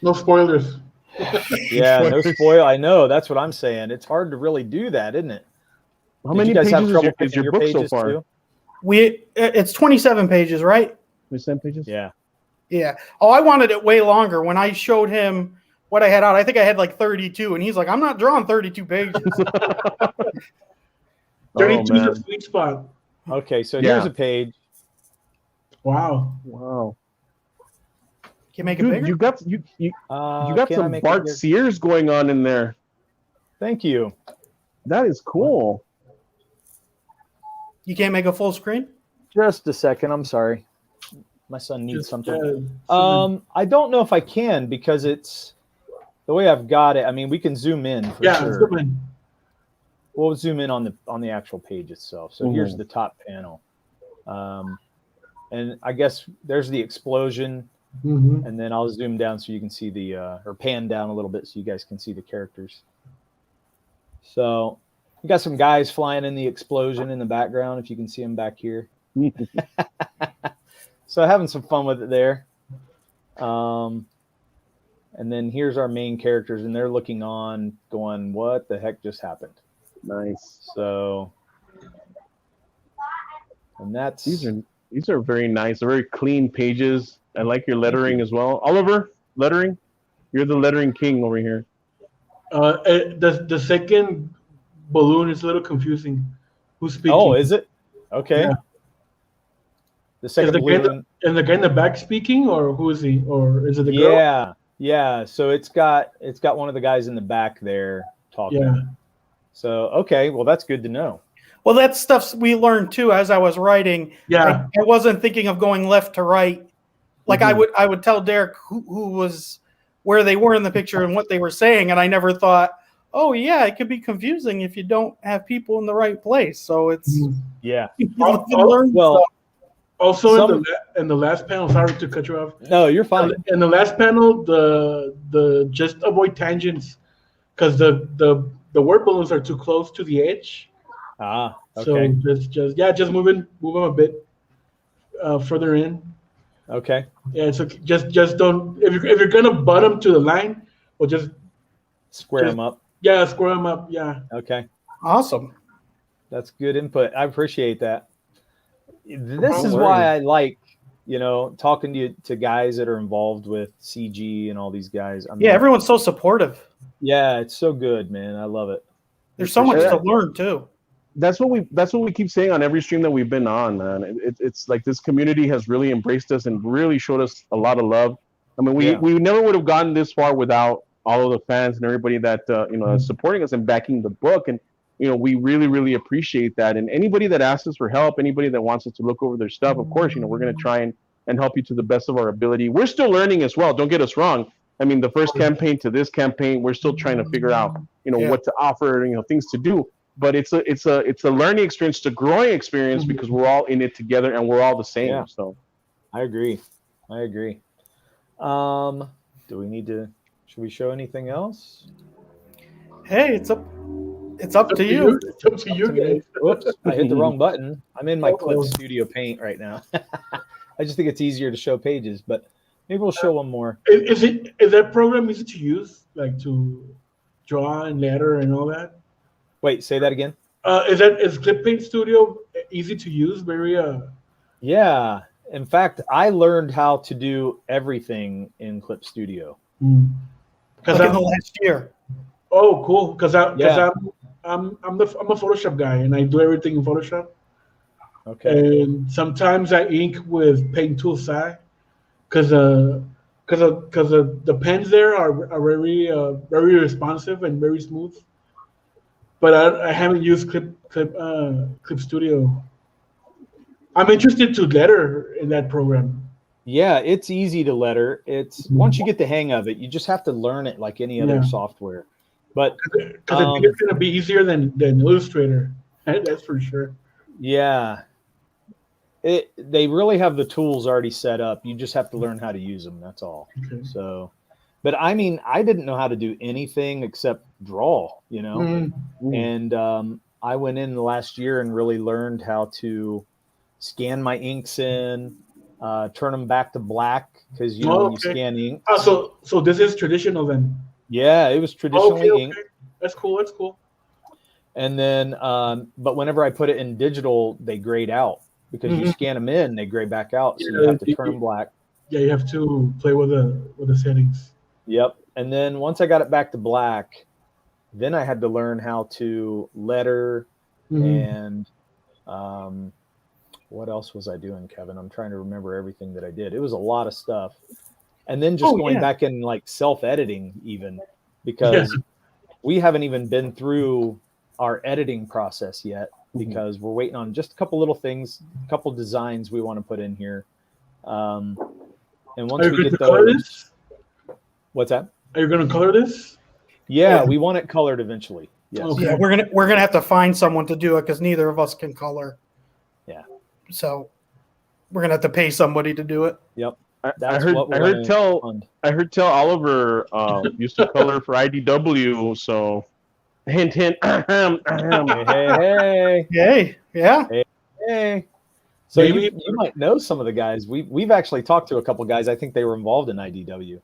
No spoilers. Yeah, no spoil. I know. That's what I'm saying. It's hard to really do that, isn't it? How many pages is your book so far? Too? It's 27 pages, right? 27 pages. Yeah. Yeah. Oh, I wanted it way longer. When I showed him what I had out, I think I had like 32, and he's like, "I'm not drawing 32 pages." 32 is a sweet spot. Okay, so here's a page. Wow. Can you make it Dude, bigger? you got some Bart Sears going on in there. Thank you. That is cool. You can't make a full screen? Just a second. I'm sorry. My son needs something. I don't know if I can because it's the way I've got it. I mean, we can zoom in for sure. Zoom in. We'll zoom in on the actual page itself. So here's the top panel. And I guess there's the explosion. And then I'll zoom down so you can see the or pan down a little bit so you guys can see the characters. So you got some guys flying in the explosion in the background, if you can see them back here. So having some fun with it there. And then here's our main characters, and they're looking on, going, "What the heck just happened?" Nice. So, and that's these are very nice. They're very clean pages. I like your lettering as well. Oliver, lettering. You're the lettering king over here. The second balloon is a little confusing. Who's speaking? Oh, is it? Okay. Yeah. The second balloon. And the guy in the back speaking, or who is he? Or is it the girl? Yeah. So it's got one of the guys in the back there talking. Yeah. So okay, well that's good to know. Well, that stuff we learned too as I was writing. Yeah. I wasn't thinking of going left to right. Like I would tell Derek who was where they were in the picture and what they were saying, and I never thought, oh yeah, it could be confusing if you don't have people in the right place. So it's Also in the last panel, sorry to cut you off. No, you're fine. In the last panel, the just avoid tangents because the word balloons are too close to the edge. Ah, okay. So just move them a bit further in. Okay. Yeah, so just don't if you're gonna butt them to the line, well just square them up. Yeah, square them up. Yeah. Okay. Awesome. That's good input. I appreciate that. This is why I like, talking to guys that are involved with CG and all these guys. Everyone's so supportive. Yeah, it's so good, man. I love it. There's so much to learn too. That's what we keep saying on every stream that we've been on, man. It's like this community has really embraced us and really showed us a lot of love. I mean, we never would have gotten this far without all of the fans and everybody that is supporting us and backing the book. And we really, really appreciate that. And anybody that asks us for help, anybody that wants us to look over their stuff, of course, we're going to try and help you to the best of our ability. We're still learning as well. Don't get us wrong. I mean, the first campaign to this campaign, we're still trying to figure out, what to offer, things to do. But it's a learning experience, it's a growing experience because we're all in it together and we're all the same. Yeah. So I agree. Should we show anything else? Hey, it's up to you. It's up to you guys. Whoops, I hit the wrong button. I'm in my Clip Studio Paint right now. I just think it's easier to show pages, but maybe we'll show one more. Is that program easy to use, like to draw and letter and all that? Wait, say that again. Is Clip Paint Studio easy to use? Very Yeah. In fact, I learned how to do everything in Clip Studio. Because in the last year. Oh, cool. Because I'm a Photoshop guy and I do everything in Photoshop. Okay. And sometimes I ink with Paint Tool SI because the pens there are very very responsive and very smooth. But I haven't used Clip Studio. I'm interested to letter in that program. Yeah, it's easy to letter. It's once you get the hang of it, you just have to learn it like any other software. But because I think it's going to be easier than Illustrator. That's for sure. Yeah. They really have the tools already set up. You just have to learn how to use them. That's all. Okay. So, but I mean, I didn't know how to do anything except draw, and I went in the last year and really learned how to scan my inks in, turn them back to black because when you scan ink. Oh, so this is traditional then. Yeah, it was traditionally ink. That's cool. And then, but whenever I put it in digital, they grayed out. because you scan them in, they gray back out, so you have to turn them black. Yeah, you have to play with the settings. Yep. And then once I got it back to black, then I had to learn how to letter and what else was I doing, Kevin? I'm trying to remember everything that I did. It was a lot of stuff. And then just going back in like self-editing even, because we haven't even been through our editing process yet, because we're waiting on just a couple little things, a couple designs we want to put in here. And once we get those, what's that? Are you going to color this? Yeah, we want it colored eventually. Yes. Okay. Yeah, we're gonna have to find someone to do it because neither of us can color. Yeah. So we're gonna have to pay somebody to do it. Yep. I heard tell Oliver used to color for IDW, so hint hint. Hey. Yeah. Hey. So you might know some of the guys. We've actually talked to a couple guys. I think they were involved in IDW,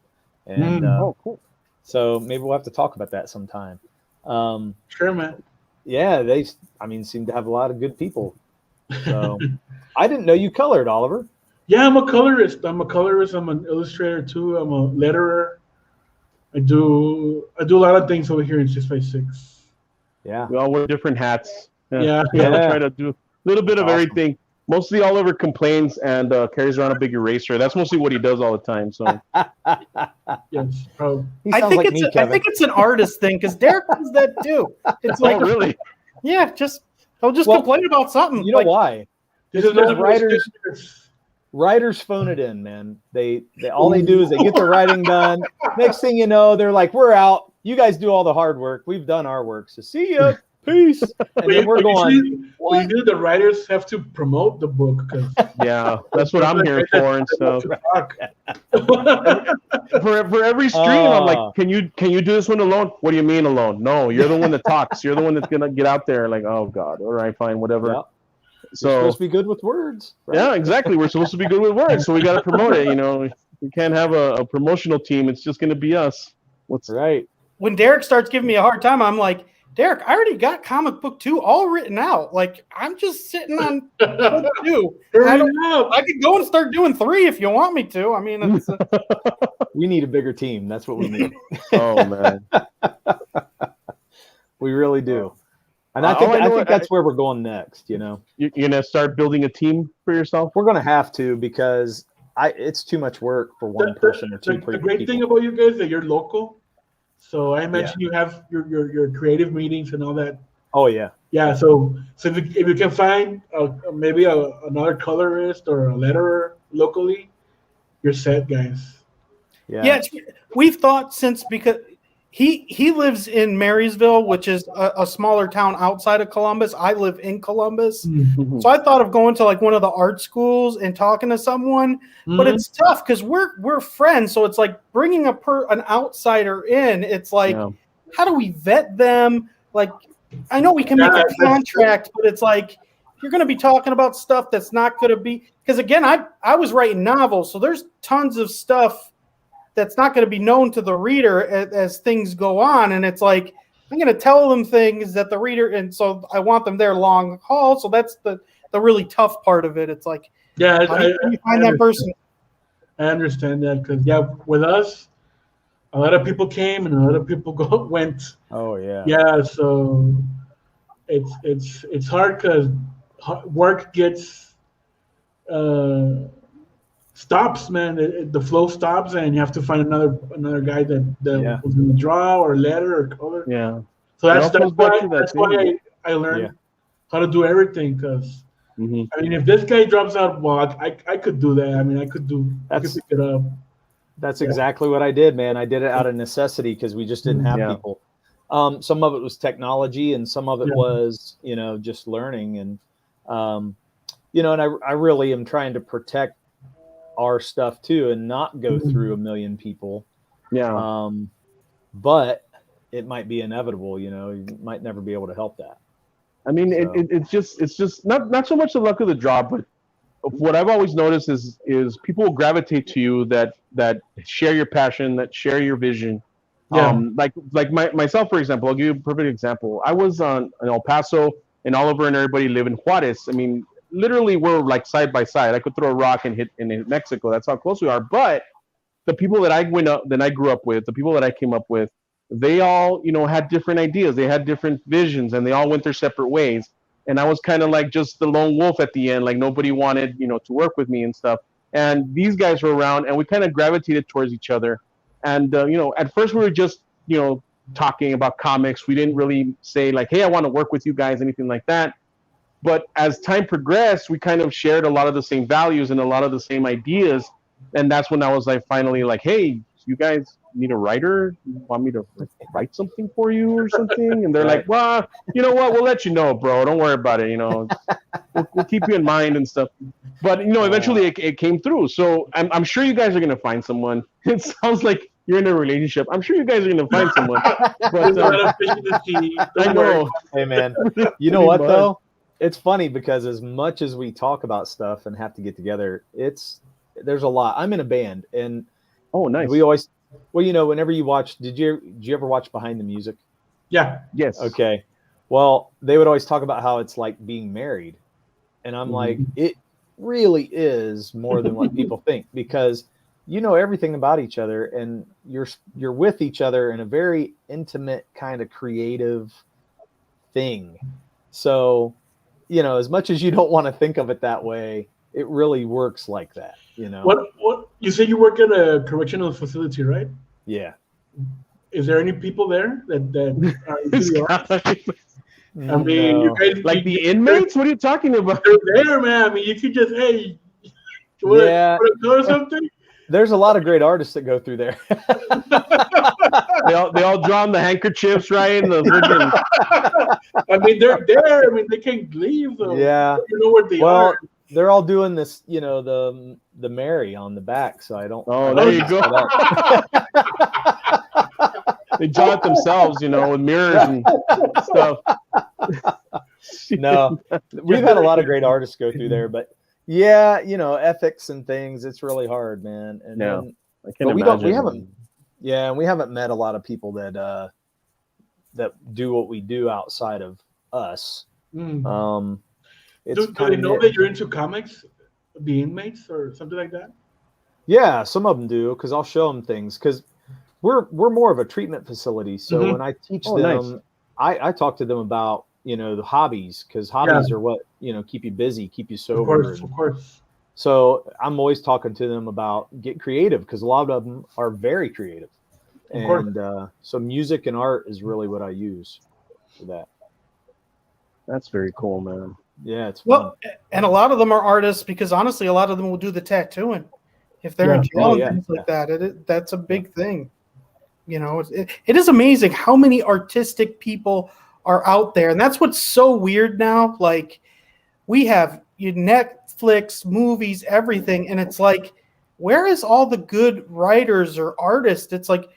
and cool. So maybe we'll have to talk about that sometime. Sure, man. Yeah, they seem to have a lot of good people. So I didn't know you colored, Oliver. Yeah, I'm a colorist. I'm an illustrator too. I'm a letterer. I do a lot of things over here in 6x6. Yeah. We all wear different hats. Yeah. We try to do a little bit of everything. Mostly Oliver complains and carries around a big eraser. That's mostly what he does all the time. So yes, probably. I think it's an artist thing because Derek does that too. It's like really? Yeah, I'll complain about something. You know why? This is Writers phone it in, man. They all they do is they get their writing done. Next thing you know, they're like, "We're out. You guys do all the hard work. We've done our work. So see ya. Peace." And then we're going. Usually the writers have to promote the book. Yeah, that's what I'm here for and stuff. for every stream, I'm like, can you do this one alone? What do you mean alone? No, you're the one that talks. You're the one that's gonna get out there. Like, oh God, all right, fine, whatever. Yeah. So we're supposed to be good with words. Right? Yeah, exactly. We're supposed to be good with words, so we got to promote it. You know, we can't have a promotional team. It's just going to be us. Right? When Derek starts giving me a hard time, I'm like, Derek, I already got comic book 2 all written out. Like, I'm just sitting on 2. I could go and start doing 3 if you want me to. I mean, it's we need a bigger team. That's what we need. Oh man, we really do. And I think that's where we're going next. You know, you're gonna start building a team for yourself. We're gonna have to because it's too much work for one person or two people. The great thing about you guys is that you're local. So I imagine you have your creative meetings and all that. Oh yeah. Yeah. So if you can find maybe another colorist or a letterer locally, you're set, guys. Yeah. Yeah. We've thought since because he lives in Marysville, which is a smaller town outside of Columbus. I live in Columbus. Mm-hmm. So I thought of going to like one of the art schools and talking to someone, but it's tough because we're friends. So it's like bringing an outsider in. It's like, how do we vet them? Like, I know we can make a contract, but it's like, you're going to be talking about stuff that's not going to be, because again, I was writing novels. So there's tons of stuff that's not going to be known to the reader as things go on. And it's like, I'm going to tell them things that the reader, and so I want them there long haul. So that's the really tough part of it. It's like, how do you find that person? I understand that because with us, a lot of people came and a lot of people went. Oh yeah. Yeah. So it's hard because work gets, stops, man. The flow stops, and you have to find another guy that was going to draw or letter or color. Yeah. So that's why I learned how to do everything. Because I mean, if this guy drops out, well, I could do that. I mean, I could pick it up. That's exactly what I did, man. I did it out of necessity because we just didn't have people. Some of it was technology, and some of it was, just learning. And and I really am trying to protect our stuff too and not go through a million people. But it might be inevitable. You might never be able to help that. I mean, it's just not so much the luck of the draw, but what I've always noticed is people will gravitate to you that share your passion, that share your vision. Like myself, for example, I'll give you a perfect example. I was in El Paso, and Oliver and everybody live in Juarez. I mean, literally we're like side by side. I could throw a rock and hit Mexico. That's how close we are. But the people that I grew up with, the people that I came up with, they all, had different ideas. They had different visions, and they all went their separate ways. And I was kind of like just the lone wolf at the end. Like nobody wanted, to work with me and stuff. And these guys were around, and we kind of gravitated towards each other. And at first we were just, talking about comics. We didn't really say like, hey, I want to work with you guys, anything like that. But as time progressed, we kind of shared a lot of the same values and a lot of the same ideas. And that's when I was like, finally, like, hey, you guys need a writer? You want me to write something for you or something? And they're like, well, you know what? We'll let you know, bro. Don't worry about it. We'll keep you in mind and stuff. But, eventually it came through. So I'm sure you guys are going to find someone. It sounds like you're in a relationship. I'm sure you guys are going to find someone. But I know. Hey, man. You know what, though? It's funny because as much as we talk about stuff and have to get together, there's a lot. I'm in a band, and nice. We always, whenever you watch, did you ever watch Behind the Music? Yeah. Yes. Okay. Well, they would always talk about how it's like being married, and I'm like, it really is more than what people think, because you know everything about each other, and you're with each other in a very intimate kind of creative thing. So, as much as you don't want to think of it that way, it really works like that, What you say you work at a correctional facility, right? Yeah. Is there any people there that are into the arts? I mean, No. you guys Like the inmates? What are you talking about? They're there, man. I mean, you could just, hey, you want to go or something? There's a lot of great artists that go through there. they all draw on the handkerchiefs, right? And the freaking... I mean, they're there. I mean, they can't leave, though. Yeah. You know where they are. They're all doing this, the Mare on the back, so I don't. Oh, there you go. They draw it themselves, with mirrors and stuff. No, we've had a lot of great artists go through there, but yeah, ethics and things, it's really hard, man. And yeah, I can imagine. We haven't met a lot of people that do what we do outside of us. Do they know that you're into comics, the inmates, or something like that? Yeah, some of them do, because I'll show them things, because we're more of a treatment facility. So when I teach them, nice. I talk to them about the hobbies, because hobbies are what keep you busy, keep you sober. Of course. So I'm always talking to them about get creative, because a lot of them are very creative, and so music and art is really what I use for that. That's very cool, man. Yeah, it's fun. Well, and a lot of them are artists, because honestly, a lot of them will do the tattooing if they're in jail and things like that. That's a big thing. It is amazing how many artistic people are out there, and that's what's so weird now. Like, we have Netflix, movies, everything, and it's like, where is all the good writers or artists? It's like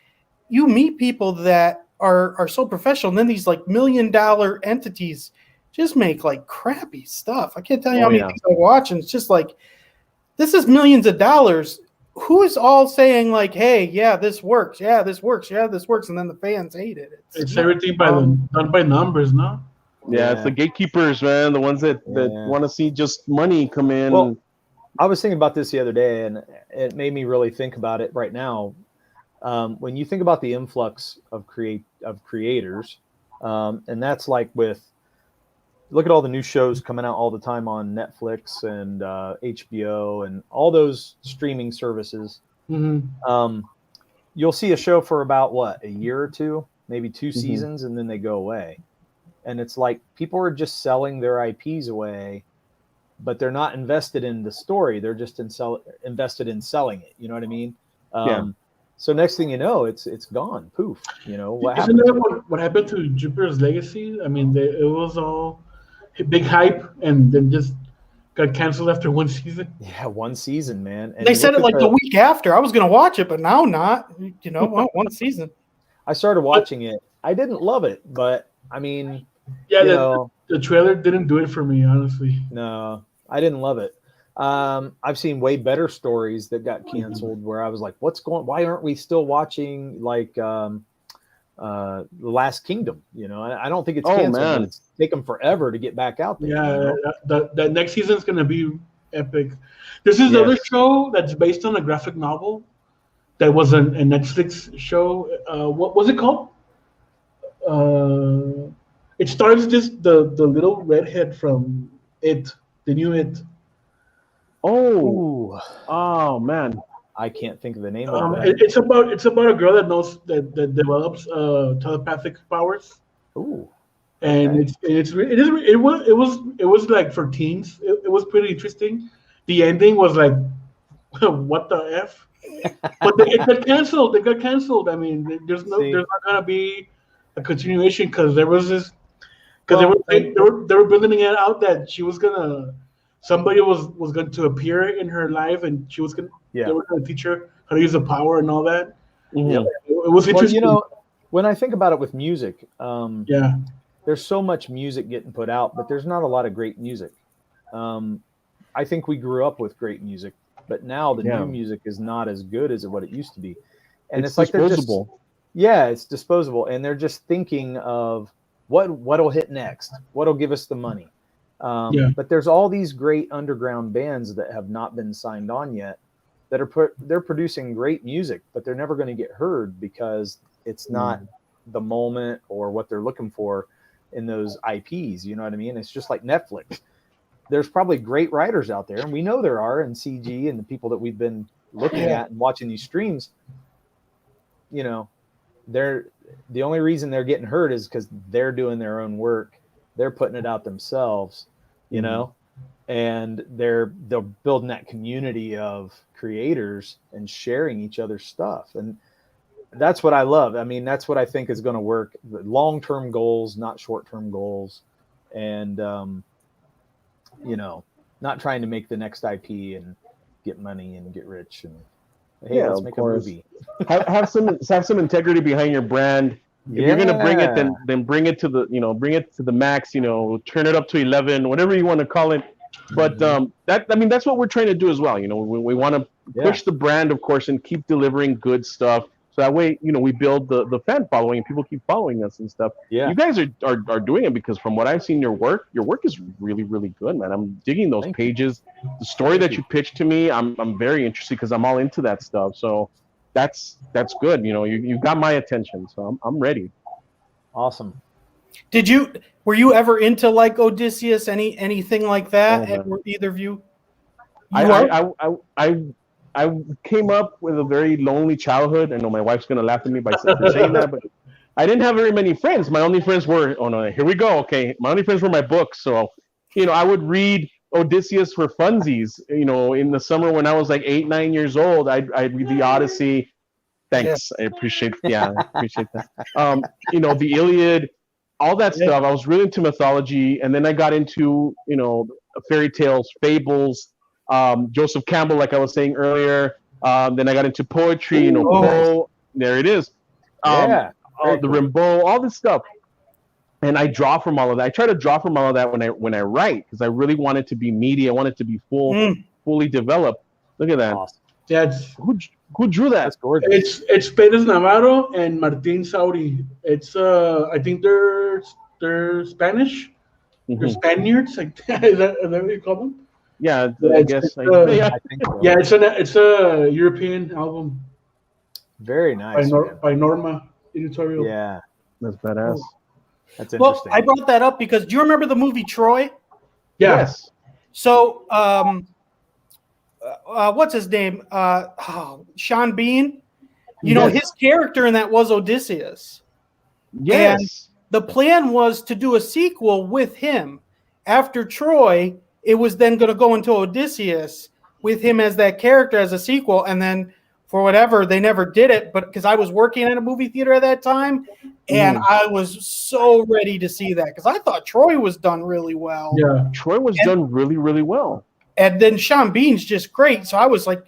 you meet people that are so professional, and then these like $1 million entities just make like crappy stuff. I can't tell you how many things I watch, and it's just like, this is millions of dollars. Who is all saying like, hey, yeah, this works. Yeah, this works. Yeah, this works. And then the fans hate it. It's everything done by numbers, no? Yeah, it's the gatekeepers, man. The ones that want to see just money come in. Well, I was thinking about this the other day, and it made me really think about it right now. When you think about the influx of creators, and that's like look at all the new shows coming out all the time on Netflix and HBO and all those streaming services. You'll see a show for about a year or two, maybe 2 seasons, and then they go away. And it's like people are just selling their IPs away, but they're not invested in the story. They're just invested in selling it. You know what I mean? So next thing you know, it's gone. Poof. What happened? Isn't that what happened to Jupiter's Legacy? I mean, it was all big hype, and then just got canceled after 1 season. Yeah, 1 season, man. And they said it like the week after. I was going to watch it, but now not. 1 season. I started watching it. I didn't love it, but I mean, the trailer didn't do it for me, honestly. No, I didn't love it. I've seen way better stories that got canceled where I was like, why aren't we still watching like The Last Kingdom. You know, I don't think it's Oh, canceled, man. but it's taken forever to get back out there. Yeah, you know? the next season's gonna be epic. This is the other show that's based on a graphic novel that was a Netflix show. What was it called? It stars the little redhead from It, the new It. Oh, Ooh, man. I can't think of the name of that. It's about a girl that knows that develops telepathic powers. Ooh, And okay. it was like for teens. It was pretty interesting. The ending was like, what the f? But it got canceled. It got canceled. I mean, there's not gonna be a continuation because there was this because they were building it out that she was gonna somebody was going to appear in her life and she was gonna they were gonna teach her how to use the power and all that. Mhm. It was interesting. Well, you know, when I think about it with music, yeah. there's so much music getting put out, but there's not a lot of great music. I think we grew up with great music, but now the new music is not as good as what it used to be. And it's like disposable. It's disposable, and they're just thinking of what'll hit next, what'll give us the money. But there's all these great underground bands that have not been signed on yet that they're producing great music, but they're never going to get heard because it's not the moment or what they're looking for in those IPs. You know what I mean? It's just like Netflix. There's probably great writers out there, and we know there are in CG and the people that we've been looking at and watching these streams. You know, the only reason they're getting heard is because they're doing their own work. They're putting it out themselves, you know, and they're building that community of creators and sharing each other's stuff. And that's what I love. I mean, that's what I think is going to work. Long-term goals, not short-term goals. And, you know, not trying to make the next IP and get money and get rich. And hey, let's make a movie. have some integrity behind your brand. If you're gonna bring it, then bring it to the max. You know, turn it up to 11, whatever you want to call it. But that's what we're trying to do as well. You know, we want to push the brand, of course, and keep delivering good stuff. So that way, you know, we build the fan following and people keep following us and stuff. Yeah. You guys are doing it because from what I've seen your work is really, really good, man. I'm digging those pages. The story that you pitched to me, I'm very interested because I'm all into that stuff. So that's good. You know, you got my attention. So I'm ready. Awesome. Were you ever into like Odysseus, anything like that? Were either of you? I came up with a very lonely childhood. I know my wife's gonna laugh at me for saying that, but I didn't have very many friends. My only friends were here we go. Okay, my only friends were my books. So, you know, I would read Odysseus for funsies. You know, in the summer when I was like 8-9 years old, I'd read the Odyssey. Thanks, I appreciate that. You know, the Iliad, all that stuff. I was really into mythology, and then I got into fairy tales, fables. Joseph Campbell, like I was saying earlier. Then I got into poetry, Poe. There it is. The Rimbaud, all this stuff. And I draw from all of that. I try to draw from all of that when I write because I really want it to be meaty. I want it to be fully developed. Look at that. Awesome. That's who drew that? That's gorgeous. It's Pérez Navarro and Martín Sauri. It's I think they're Spanish. They're Spaniards. Like is that what you call them? Yeah, I guess. I think so. Yeah, it's a European album. Very nice. By Norma Editorial. Yeah, that's badass. That's interesting. Well, I brought that up because do you remember the movie Troy? Yeah. Yes. So, what's his name? Sean Bean. You know, his character in that was Odysseus. Yes. And the plan was to do a sequel with him. After Troy, it was then going to go into Odysseus with him as that character as a sequel. And then for whatever, they never did it. But because I was working at a movie theater at that time, and I was so ready to see that because I thought Troy was done really well. Yeah, Troy was done really, really well. And then Sean Bean's just great. So I was like,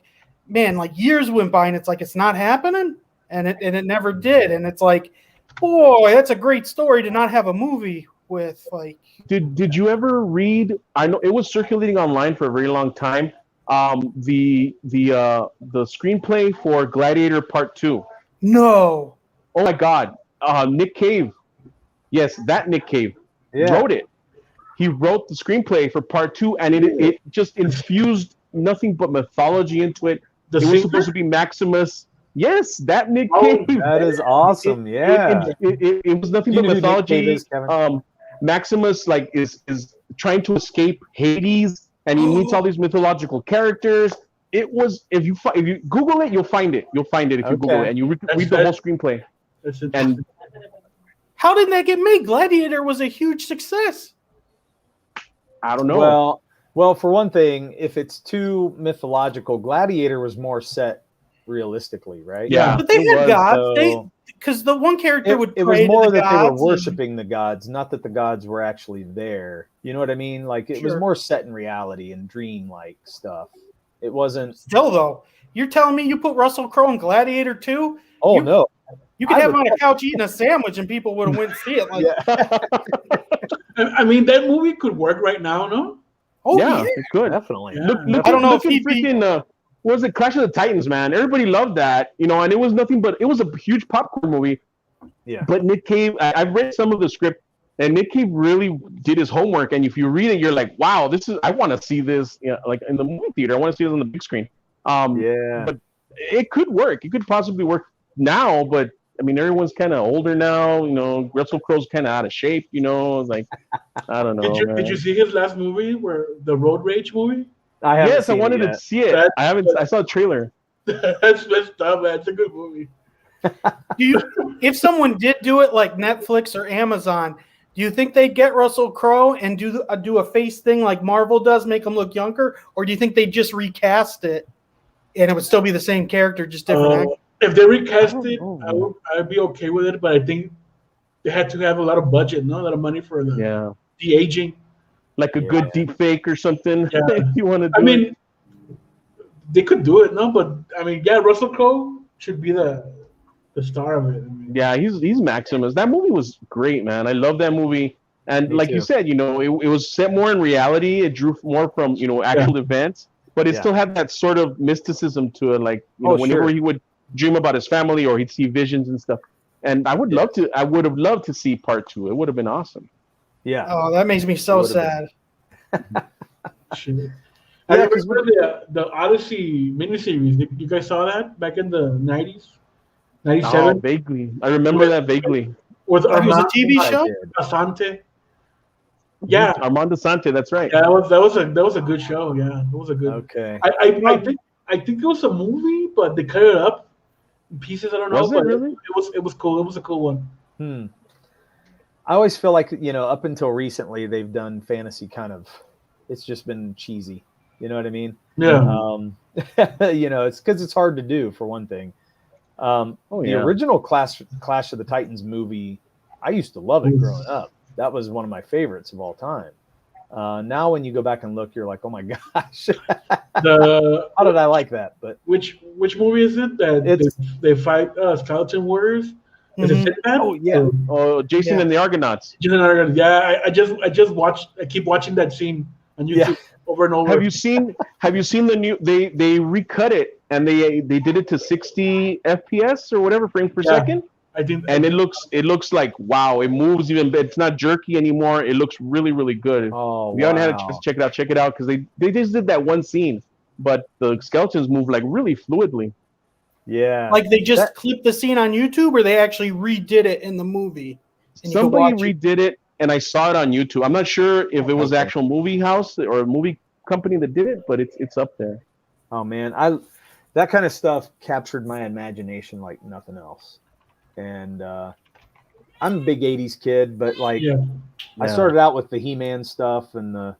man, like years went by and it's like, it's not happening. And it never did. And it's like, boy, that's a great story to not have a movie with like. Did you ever read? I know it was circulating online for a very long time. The screenplay for Gladiator Part 2. No. Oh my God. Nick Cave. Yes, that Nick Cave wrote it. He wrote the screenplay for part 2, and it just infused nothing but mythology into it. It was supposed to be Maximus. Yes, that Nick Cave. That is awesome. It was nothing but mythology. Maximus is trying to escape Hades, and he meets all these mythological characters. It was if you Google it, you'll find it. You'll find it if you Google it, and you read the whole screenplay. And how did that get made? Gladiator was a huge success. I don't know. Well, for one thing, if it's too mythological, Gladiator was more set realistically, right? Yeah, but they had gods. Because the one character would pray it was more to the that they were gods worshiping the gods, not that the gods were actually there. You know what I mean? Like it was more set in reality and dream-like stuff. It wasn't. Still though, you're telling me you put Russell Crowe in Gladiator 2? Oh no! You could have him on a couch eating a sandwich, and people would have went and see it. Like, I mean, that movie could work right now, no? Oh yeah, it could definitely. Look, I don't know if he freaking. What was it? Clash of the Titans, man. Everybody loved that, and it was nothing but it was a huge popcorn movie. Yeah. But Nick Cave, I've read some of the script, and Nick Cave really did his homework. And if you read it, you're like, wow, I want to see this, like in the movie theater. I want to see it on the big screen. But it could work. It could possibly work now, but I mean, everyone's kind of older now. Russell Crowe's kind of out of shape. Like, I don't know. Did you see his last movie, the Road Rage movie? I wanted to see it. I haven't. I saw a trailer. That's messed up, man. It's a good movie. If someone did do it like Netflix or Amazon, do you think they'd get Russell Crowe and do a face thing like Marvel does, make him look younger, or do you think they just recast it and it would still be the same character, just different actor? If they recast it, I'd be okay with it. But I think they had to have a lot of budget, a lot of money for the aging. Like a good deep fake or something. Yeah. If you want to do I mean, they could do it, but I mean, Russell Crowe should be the star of it. Yeah, he's Maximus. That movie was great, man. I love that movie. And like you said, it was set more in reality. It drew more from actual events, but it still had that sort of mysticism to it. Like whenever he would dream about his family or he'd see visions and stuff. And I would have loved to see part 2. It would have been awesome. Yeah. Oh, that makes me so sad. I remember the Odyssey miniseries. You guys saw that back in the 90s? 97? Oh, vaguely. I remember that vaguely. Was it a TV show? Asante. Yeah. Armando Sante, that's right. Yeah, that was a good show. Yeah. It was a good. Okay. I think it was a movie, but they cut it up in pieces. I don't know. Was it really? It was cool. It was a cool one. I always feel like, up until recently, they've done fantasy it's just been cheesy. You know what I mean? Yeah. It's because it's hard to do, for one thing. The original Clash of the Titans movie, I used to love it growing up. That was one of my favorites of all time. Now, when you go back and look, you're like, oh my gosh, how did I like that? But which movie is it that they fight skeleton warriors? Is it Sinbad? Oh yeah. Oh, Jason and the Argonauts. Jason and the Argonauts. Yeah, I just watched. I keep watching that scene on YouTube over and over. Have you seen the new? They recut it and they did it to 60 FPS or whatever frames per second. I think. And it looks like wow. It moves even. It's not jerky anymore. It looks really really good. Oh, if you haven't had a chance to check it out because they just did that one scene, but the skeletons move like really fluidly. Yeah. Like they just clipped the scene on YouTube, or they actually redid it in the movie. Somebody redid it, and I saw it on YouTube. I'm not sure if it was the actual movie house or a movie company that did it, but it's up there. Oh man, that kind of stuff captured my imagination like nothing else. And I'm a big 80s kid, but I started out with the He-Man stuff and the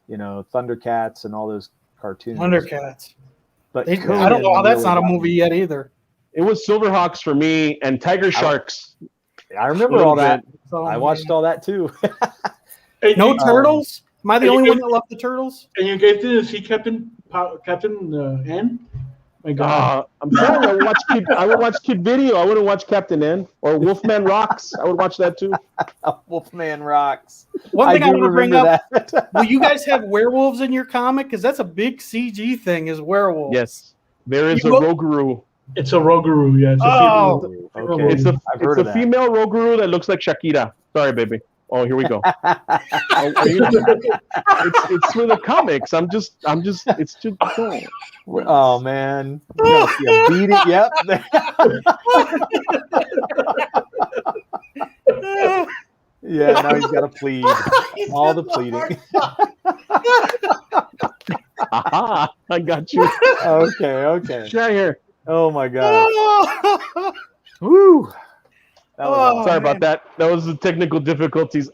Thundercats and all those cartoons. Thundercats. But I don't know how that's not a movie yet either. It was Silverhawks for me and Tiger Sharks. I remember all that. I watched all that too. No turtles? Am I the only one that loved the turtles? And you guys didn't see Captain N? My God. I'm sorry. I would watch Kid Video. I wouldn't watch Captain N or Wolfman Rocks. I would watch that too. Wolfman Rocks. One thing I want to bring up: will you guys have werewolves in your comic? Because that's a big CG thing. Is werewolves? Yes, there is a Rogaroo. It's a Roguru, yeah. It's a female. okay. It's a I've heard it's of a that. female Roguru that looks like Shakira. Sorry, baby. Oh, here we go. It's for the comics. I'm just. It's just. Oh man, we're gonna see a beating. Yep. Yeah, now he's got to plead. All the pleading. Aha! I got you. Okay. Right here. Oh my god. Woo. Sorry about that. That was the technical difficulties.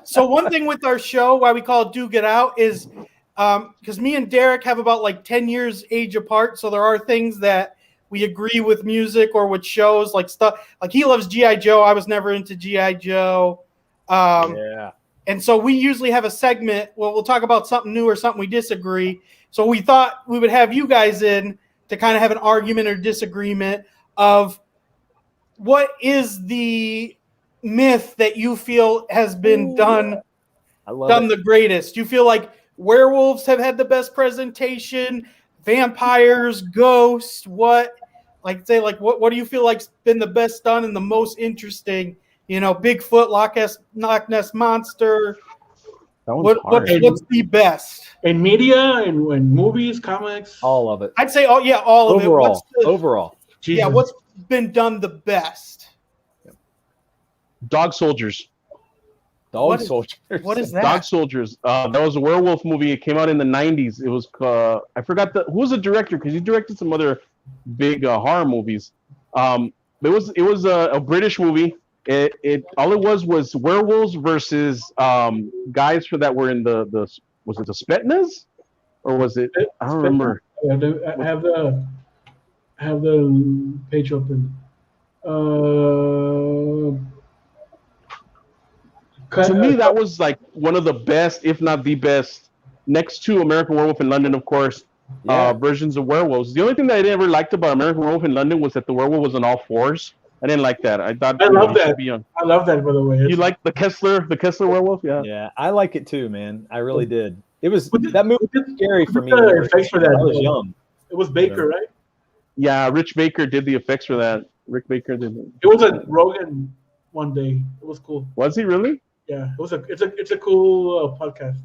So one thing with our show, why we call it Do Get Out, is because me and Derek have about like 10 years age apart. So there are things that we agree with music or with shows, like stuff like he loves G.I. Joe. I was never into G.I. Joe. Yeah. And so we usually have a segment where we'll talk about something new or something we disagree. So we thought we would have you guys in to kind of have an argument or disagreement of what is the myth that you feel has been done the greatest. You feel like werewolves have had the best presentation, vampires, ghosts, what do you feel like's been the best done and the most interesting? You know, Bigfoot, Loch Ness Monster. What's the best in media and movies, comics? All of it. I'd say all of overall, it. Overall. Jesus. Yeah, what's been done the best? Dog Soldiers. Dog Soldiers. What is that? Dog Soldiers. That was a werewolf movie. It came out in the 90s. It was I forgot who was the director because he directed some other big horror movies. It was a British movie. It all it was werewolves versus guys that were in the was it the Spetsnaz or was it I don't remember. I have the page open. To me, that was like one of the best, if not the best, next to American Werewolf in London, of course, versions of werewolves. The only thing that I never liked about American Werewolf in London was that the werewolf was on all fours. I didn't like that. I love that. I love that, by the way. You like the Kessler werewolf? Yeah. Yeah, I like it too, man. I really did. It was that movie was scary for me. Effects for that. I was young. It was Baker, right? Yeah, Rich Baker did the effects for that. Rick Baker did. It was a Rogan one day. It was cool. Was he really? Yeah, it's a cool podcast.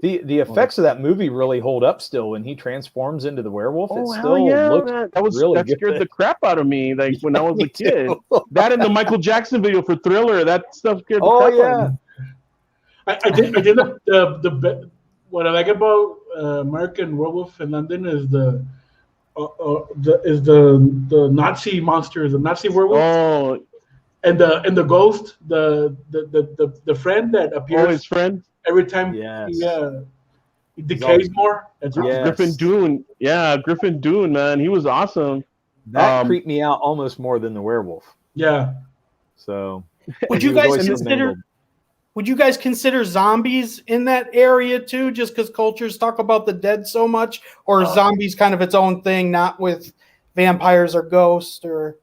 The effects of that movie really hold up still when he transforms into the werewolf. It still looks that scared the crap out of me. Like when I was a kid, that and the Michael Jackson video for Thriller, that stuff scared the crap out of me. I did the what I like about American Werewolf in London is the Nazi monsters, the Nazi werewolf. Oh. And the ghost, the friend that appears. Oh, his friend. Every time he decays more. That's Griffin Dune. Yeah, Griffin Dune, man. He was awesome. That creeped me out almost more than the werewolf. Yeah. So would you guys consider zombies in that area too, just because cultures talk about the dead so much? Or is zombies kind of its own thing, not with vampires or ghosts or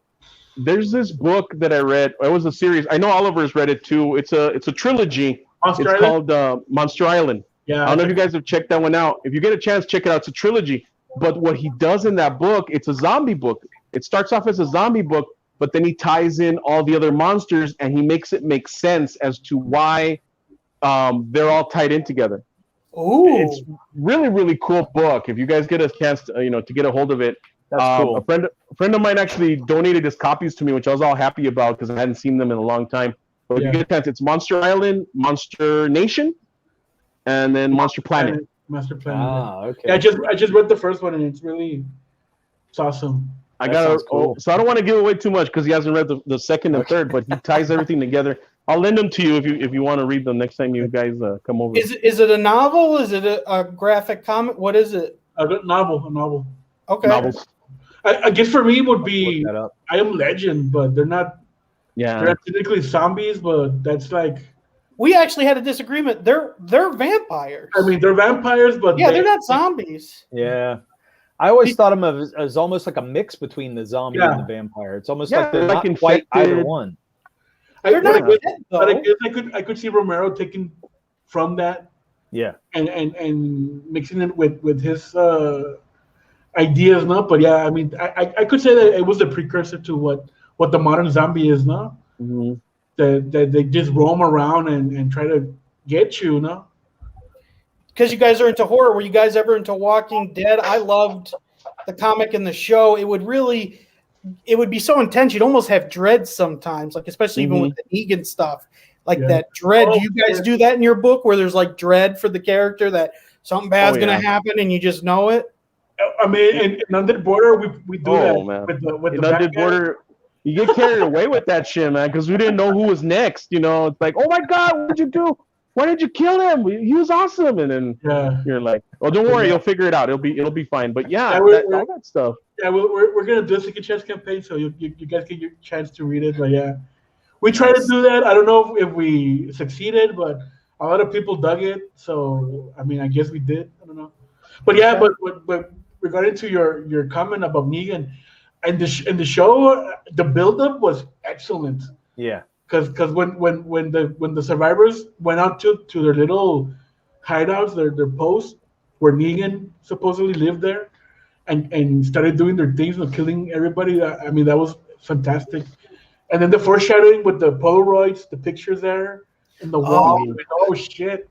There's this book that I read. It was a series. I know Oliver's read it too. It's a trilogy. It's called Monster Island. Yeah. I don't know if you guys have checked that one out. If you get a chance, check it out. It's a trilogy. But what he does in that book, it's a zombie book. It starts off as a zombie book, but then he ties in all the other monsters and he makes it make sense as to why they're all tied in together. Oh, it's really, really cool book. If you guys get a chance to, to get a hold of it. That's cool. A friend of mine actually donated his copies to me, which I was all happy about because I hadn't seen them in a long time. But if you get a chance, it's Monster Island, Monster Nation, and then Monster Planet. Monster Planet. Ah, okay. Yeah, I just read the first one and it's awesome. Cool. So I don't want to give away too much because he hasn't read the second and third, but he ties everything together. I'll lend them to you if you want to read them next time you guys come over. Is it a novel? Is it a graphic comic? What is it? A novel. Okay. Novels. I guess for me it would be I Am Legend, but they're not. Yeah. They're technically zombies, but that's like. We actually had a disagreement. They're vampires. I mean, they're vampires, but they're not zombies. Yeah. I always thought of them as almost like a mix between the zombie and the vampire. It's almost like they're not quite either one. They're not dead, though. But I guess I could see Romero taking from that. Yeah. And mixing it with his ideas, no. But yeah, I mean, I could say that it was the precursor to what the modern zombie is, no. Mm-hmm. That they just roam around and try to get you, no. Because you guys are into horror, were you guys ever into Walking Dead? I loved the comic and the show. It would be so intense. You'd almost have dread sometimes, like especially even with the Negan stuff, like that dread. Do you guys do that in your book where there's like dread for the character that something bad's going to happen and you just know it? I mean, in Under the Border, we do that man. with in the Under the Border. You get carried away with that shit, man, because we didn't know who was next. You know, it's like, oh my God, what did you do? Why did you kill him? He was awesome. And then you're like, oh, don't worry, you'll figure it out. It'll be fine. But all that stuff. Yeah, we're gonna do a second chance campaign, so you guys get your chance to read it. But yeah, we tried to do that. I don't know if we succeeded, but a lot of people dug it. So I mean, I guess we did. I don't know. But yeah, but regarding to your comment about Negan, and the show, the buildup was excellent. Yeah. Because when the survivors went out to their little hideouts, their posts where Negan supposedly lived there, and started doing their things and killing everybody. I mean, that was fantastic. And then the foreshadowing with the Polaroids, the pictures there in the wall. Oh shit!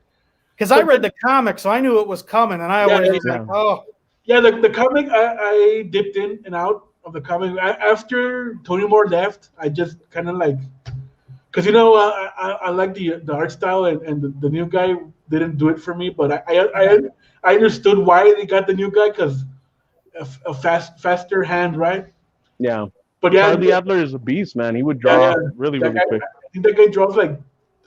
Because I read the comic, so I knew it was coming, and I always was like, oh. Yeah, the comic, I dipped in and out of the comic. After Tony Moore left, I just kind of like. Because I like the art style, and the new guy didn't do it for me. But I understood why they got the new guy, because a faster hand, right? Yeah. But yeah, Charlie Adler is a beast, man. He would draw really quick. I think that guy draws like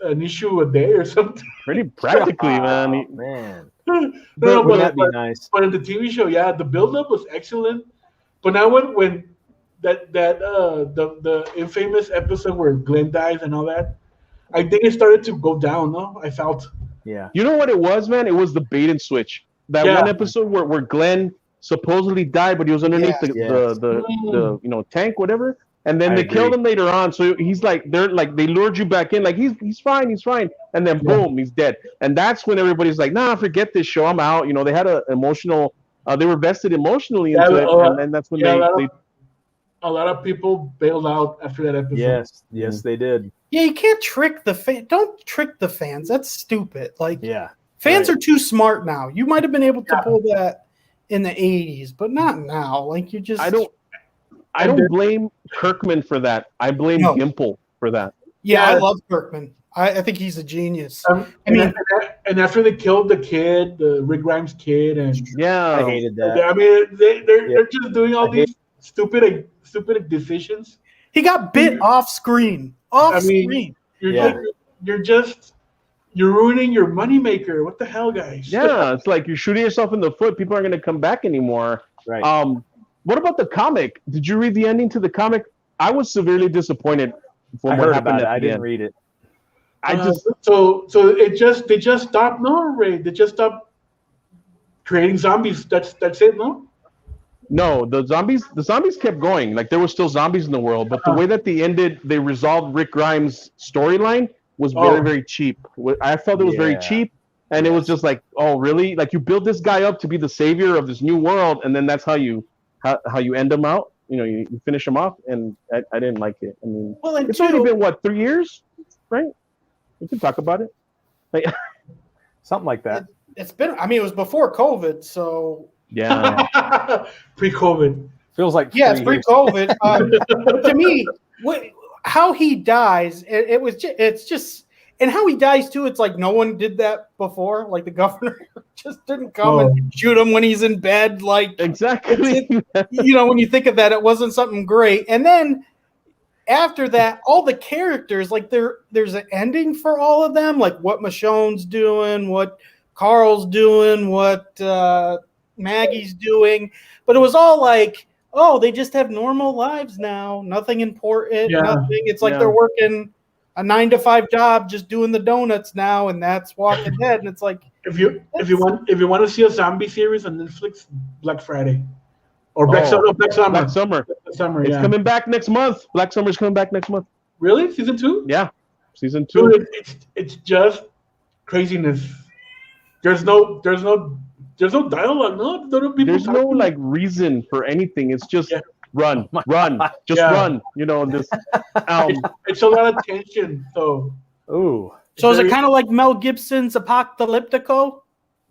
an issue a day or something. Pretty practically, man. Man. Wouldn't that be nice? But in the TV show, the build-up was excellent. But now when the infamous episode where Glenn dies and all that, I think it started to go down. No, I felt. Yeah. You know what it was, man? It was the bait and switch. That one episode where Glenn supposedly died, but he was underneath the tank, whatever. And then they killed him later on. So he's like, they lured you back in, like he's fine. And then boom, he's dead. And that's when everybody's like, nah, forget this show, I'm out. You know, they had an emotional, they were vested emotionally into it, and then that's when they a lot of people bailed out after that episode. Yes, they did. Yeah, you can't trick the fan. Don't trick the fans. That's stupid. Like, fans right. are too smart now. You might have been able to pull that in the 80s, but not now. Like, you just. I don't blame Kirkman for that. I blame Gimple for that. Yeah, I love Kirkman. I think he's a genius. And after they killed the kid, the Rick Grimes kid, and I hated that. I mean, they're just doing all these stupid decisions. He got bit off screen. You're ruining your moneymaker. What the hell, guys? Yeah, it's like you're shooting yourself in the foot. People aren't going to come back anymore. Right. What about the comic? Did you read the ending to the comic? I was severely disappointed from what happened. I didn't read it. So they just stopped. No, Ray. They just stopped creating zombies. That's it. No, the zombies kept going. Like there were still zombies in the world, but the way that they resolved Rick Grimes' storyline was very, very cheap. I felt it was very cheap, and it was just like, oh, really? Like you build this guy up to be the savior of this new world, and then that's how you end him out. You know, you finish him off, and I didn't like it. I mean, it's only been 3 years, right? We can talk about it, like something like that. It's been. I mean, it was before COVID, so. Yeah. Pre-COVID. Feels like it's pre-COVID. But to me, how he dies, it's just, and how he dies too. It's like no one did that before. Like the governor just didn't come and shoot him when he's in bed. Like exactly. When you think of that, it wasn't something great. And then after that, all the characters, like there's an ending for all of them. Like what Michonne's doing, what Carl's doing, what Maggie's doing, but it was all like, oh, they just have normal lives now, nothing important, nothing. It's like they're working a 9-to-5 job, just doing the donuts now, and that's Walking Dead. And it's like, if you want to see a zombie series on Netflix, Black Friday or Black Summer. It's coming back next month. Black Summer's coming back next month. Really, season 2? Yeah, season 2. Dude, it's just craziness. There's no there's no dialogue. No, people. There's no like reason for anything. It's just run, just run. You know this. It's a lot of tension. So. Ooh. So is it kind of like Mel Gibson's Apocalyptico?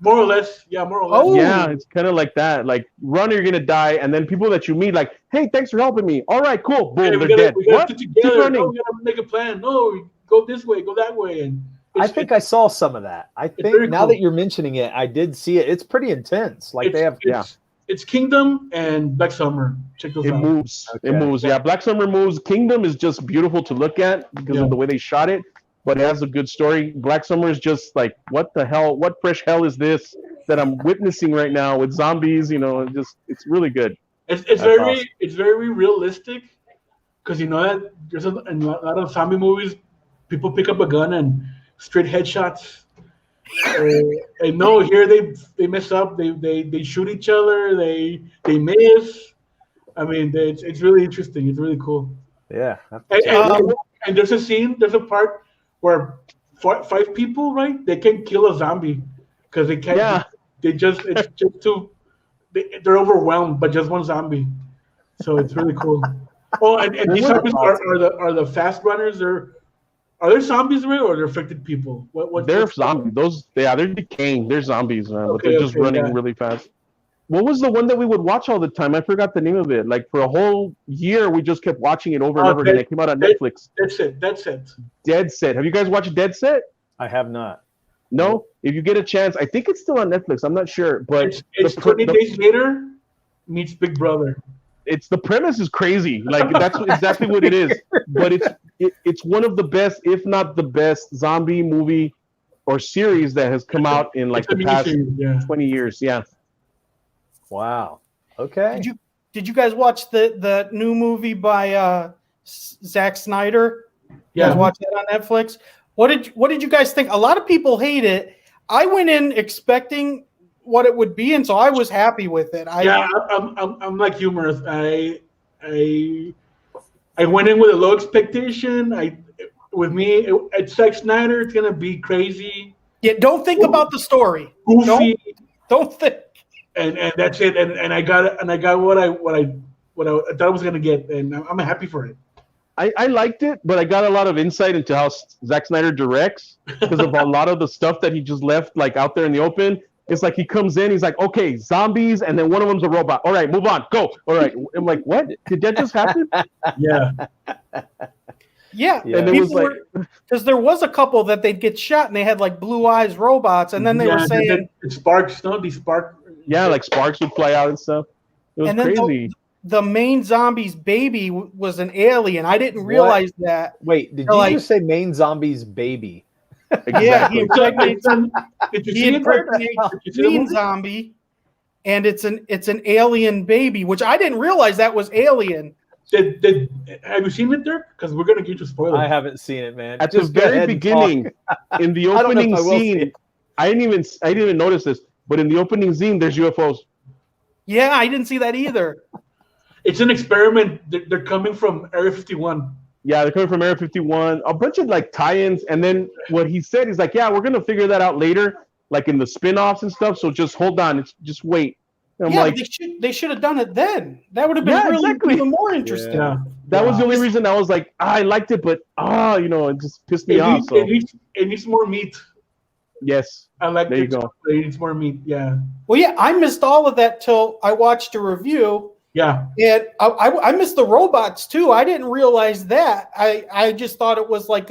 More or less, yeah, more or less. Oh. Yeah, it's kind of like that. Like, run or you're gonna die, and then people that you meet, like, hey, thanks for helping me. All right, cool. Boom, they're dead. We gotta What? get together. Keep running. No, we gotta make a plan. No, go this way, go that way, and I think I saw some of that. I think now that you're mentioning it, I did see it. It's pretty intense. Like they have, It's Kingdom and Black Summer. Check those out. Moves. Okay. It moves. Yeah, Black Summer moves. Kingdom is just beautiful to look at because of the way they shot it, but it has a good story. Black Summer is just like, what the hell? What fresh hell is this that I'm witnessing right now with zombies? You know, it's really good. It's very realistic because you know that there's in a lot of zombie movies, people pick up a gun and straight headshots. And no, here they mess up. They shoot each other. They miss. I mean, it's really interesting. It's really cool. Yeah. And there's a part where 5 people, right? They can kill a zombie because they can't. Yeah. It's just too. They're overwhelmed by just one zombie. So it's really cool. Oh, and these zombies are the fast runners. Are there zombies, right, or they're affected people? They're zombies. They're decaying. They're zombies, man. But they're just running really fast. What was the one that we would watch all the time? I forgot the name of it. Like for a whole year, we just kept watching it over and over again. It came out on Netflix. Dead Set. Have you guys watched Dead Set? I have not. No? If you get a chance, I think it's still on Netflix. I'm not sure. But it's 20 Days Later meets Big Brother. The premise is crazy. Like that's exactly what it is. But it's one of the best, if not the best, zombie movie or series that has come out in like the past 20 years. Yeah. Wow. Okay. Did you guys watch the new movie by Zack Snyder? You guys watch that on Netflix? What did you guys think? A lot of people hate it. I went in expecting what it would be, and so I was happy with it. I'm like humorous. I went in with a low expectation. It's Zack Snyder. It's gonna be crazy. Yeah, don't think about the story. Goofy. Don't think. And that's it. And I got it. And I got what I thought I was gonna get, and I'm happy for it. I liked it, but I got a lot of insight into how Zack Snyder directs because of a lot of the stuff that he just left like out there in the open. It's like he comes in, he's like, okay, zombies, and then one of them's a robot. All right, move on, go. All right. I'm like, what? Did that just happen? Yeah. Yeah. And it was like, because there was a couple that they'd get shot and they had like blue eyes robots, and then they were saying sparks, no, these spark. Yeah, like sparks would fly out and stuff. It was crazy. The main zombie's baby was an alien. I didn't realize that. Wait, did you just say main zombie's baby? Exactly. Yeah, he impersonates main zombie, and it's an alien baby, which I didn't realize that was alien. Have you seen it, Dirk? Because we're gonna get you spoilers. I haven't seen it, man. At the very beginning, in the opening scene, I didn't even notice this, but in the opening scene, there's UFOs. Yeah, I didn't see that either. It's an experiment. They're coming from Area 51. Yeah, they're coming from Area 51. A bunch of like tie-ins, and then what he said is like, yeah, we're gonna figure that out later, like in the spin-offs and stuff. So just hold on, just wait. And I'm like, they should have done it then. That would have been even more interesting. Yeah. That was the only reason I was like, I liked it, but it just pissed me off. So. It needs more meat. Yes. I like there. You go. It needs more meat. Yeah. Well, yeah, I missed all of that till I watched a review. Yeah. And I missed the robots too. I didn't realize that. I just thought it was like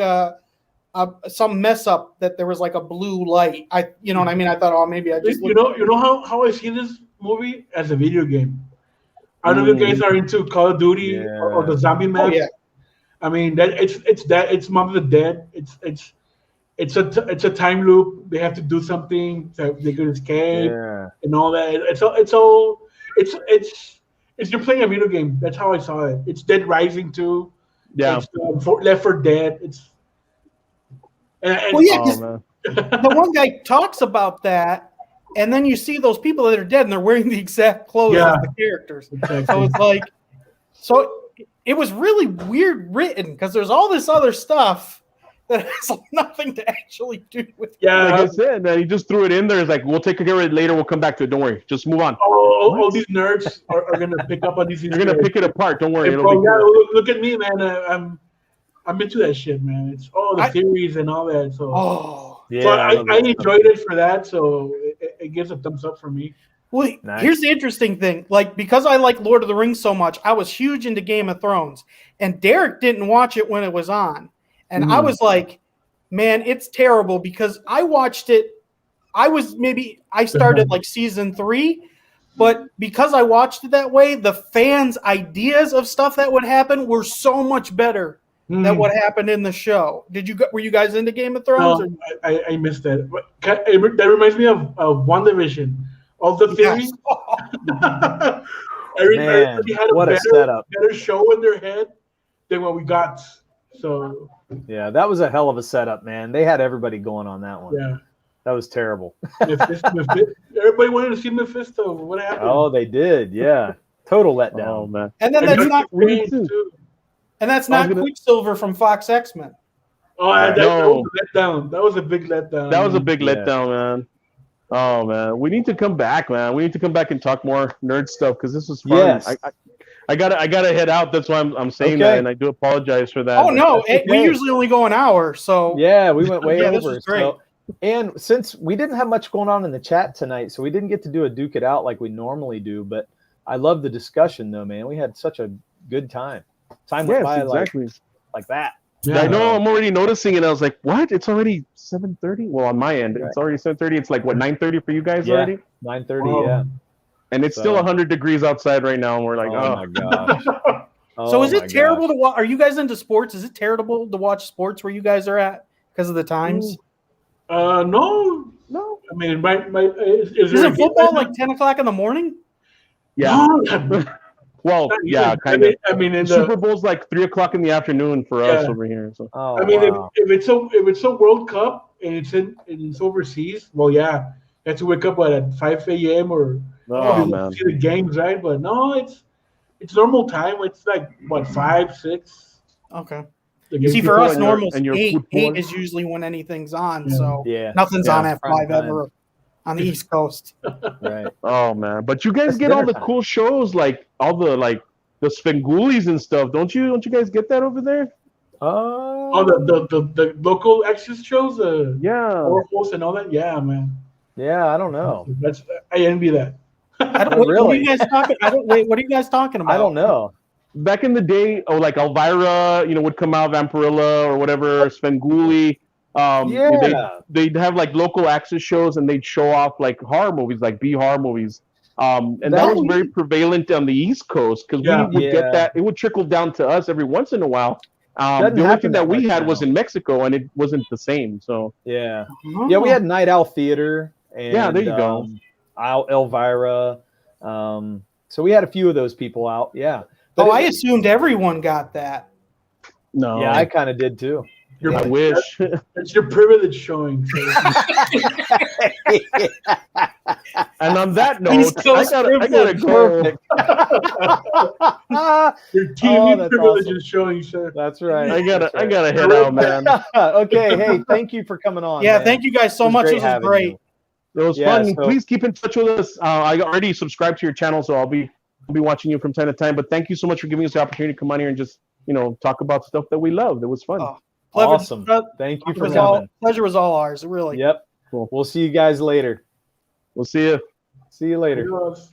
some mess up that there was like a blue light. You know what I mean? I thought, oh, maybe I just you know how I see this movie as a video game. I don't know if you guys are into Call of Duty or the zombie maps. Oh, yeah. I mean it's Mom of the Dead. It's a time loop. They have to do something so they could escape and all that. It's you're playing a video game. That's how I saw it. It's Dead Rising too. Yeah. It's Left 4 Dead. The one guy talks about that, and then you see those people that are dead, and they're wearing the exact clothes of the characters. Exactly. So it's like, it was really weird written because there's all this other stuff that has nothing to actually do with. Yeah, Like I said, man, he just threw it in there. It's like, we'll take care of it later. We'll come back to it. Don't worry. Just move on. all these nerds are gonna pick up on these. You're gonna pick it apart. Don't worry. Hey, It'll bro, be yeah, cool. look at me, man. I'm into that shit, man. It's all the theories and all that. So, Oh, so I love that enjoyed it for that. So it gives a thumbs up for me. well, Nice. here's the interesting thing. Like, because I like Lord of the Rings so much, I was huge into Game of Thrones, and Derek didn't watch it when it was on, and I was like, man, it's terrible because I watched it. I started like season 3, but because I watched it that way, the fans' ideas of stuff that would happen were so much better than what happened in the show. Were you guys into Game of Thrones? No, I missed that. That reminds me of WandaVision. All the theories. Man, Everybody had what a setup. better show in their head than what we got. So Yeah, that was a hell of a setup, man. They had everybody going on that one. yeah, That was terrible. everybody wanted to see Mephisto. What happened? Oh, they did. Yeah. Total letdown. Oh man. And then that's not too. Quicksilver from Fox X-Men. Oh, that No. was a letdown. That was a big letdown. That was a big Yeah. letdown, man. Oh man, we need to come back, man. We need to come back and talk more nerd stuff because this was fun. Yes. I gotta head out. That's why I'm saying Okay. that, and I do apologize for that. Oh no, that's we okay. usually only go an hour, so Yeah, we went way Yeah, this over. was great. So, and since we didn't have much going on in the chat tonight, so we didn't get to do a Duke It Out like we normally do, but I love the discussion though, man. We had such a good time. Time went Yes, by exactly. like that. I know. I'm already noticing it. I was like, "What? It's already 7:30." Well, on my end, Right. it's already 7:30. It's like what 9:30 for you guys Yeah. already, 9:30, Whoa. yeah. and it's still So- 100 degrees outside right now, and we're like, Oh, "Oh, my gosh. So is Oh, my it terrible gosh. to watch? Are you guys into sports? Is it terrible to watch sports where you guys are at because of the times? No. no, I mean, is there Isn't a game football right like now? 10 o'clock in the morning? yeah." No. Well, Not yeah, even. kind of. I mean, in the Super Bowl's like 3:00 in the afternoon for us Yeah. over here. So Oh, I mean, wow. if it's a World Cup and it's overseas, well, yeah, you have to wake up at 5 a.m. or Oh, to man. see the games, right? But no, it's normal time. It's like what 5, 6. Okay. The See, games for people us, and your- normal and your 8. football. 8 is usually when anything's on, Yeah. so Yeah, nothing's Yeah. on at Prime 5 time. ever on the East Coast. right. oh man, but you guys That's get all dinner the time. cool shows, like all the the Svengulis and stuff. Don't you guys get that over there? Oh, the local access shows, Yeah. Power Host and all that. Yeah, man. Yeah, I don't know. I envy that. I don't, Oh, what are really? you guys talking? What are you guys talking about? I don't know. Back in the day, like Elvira, would come out, Vampirilla or whatever, Svengoolie. Yeah. They'd have like local access shows, and they'd show off like horror movies, like B horror movies. And that was very prevalent on the East Coast because Yeah. we would Yeah. get that. It would trickle down to us every once in a while. Doesn't The only happen thing that that we much had was now. in Mexico, and it wasn't the same. So Yeah. Oh. Yeah, we had Night Owl Theater. And, Yeah, there you go. Elvira. So we had a few of those people out. Yeah. Oh, But I assumed everyone got that. no, yeah, I kind of did too. I wish. It's your privilege showing. So. And on that He's note, so I gotta go. Perfect. Your Oh, TV that's privilege awesome. is showing, sir. That's right. I gotta That's right. head out, man. Okay. Hey, thank you for coming on. Yeah, man. thank you guys so It much. This was having great. you. It was Yeah, fun. so- Please keep in touch with us. I already subscribed to your channel, so I'll be watching you from time to time. But thank you so much for giving us the opportunity to come on here and just talk about stuff that we love. It was fun. Oh, Awesome. Thank you for coming. Pleasure was all ours. Really. Yep. Cool. We'll see you guys later. We'll see you. See you later. Yes.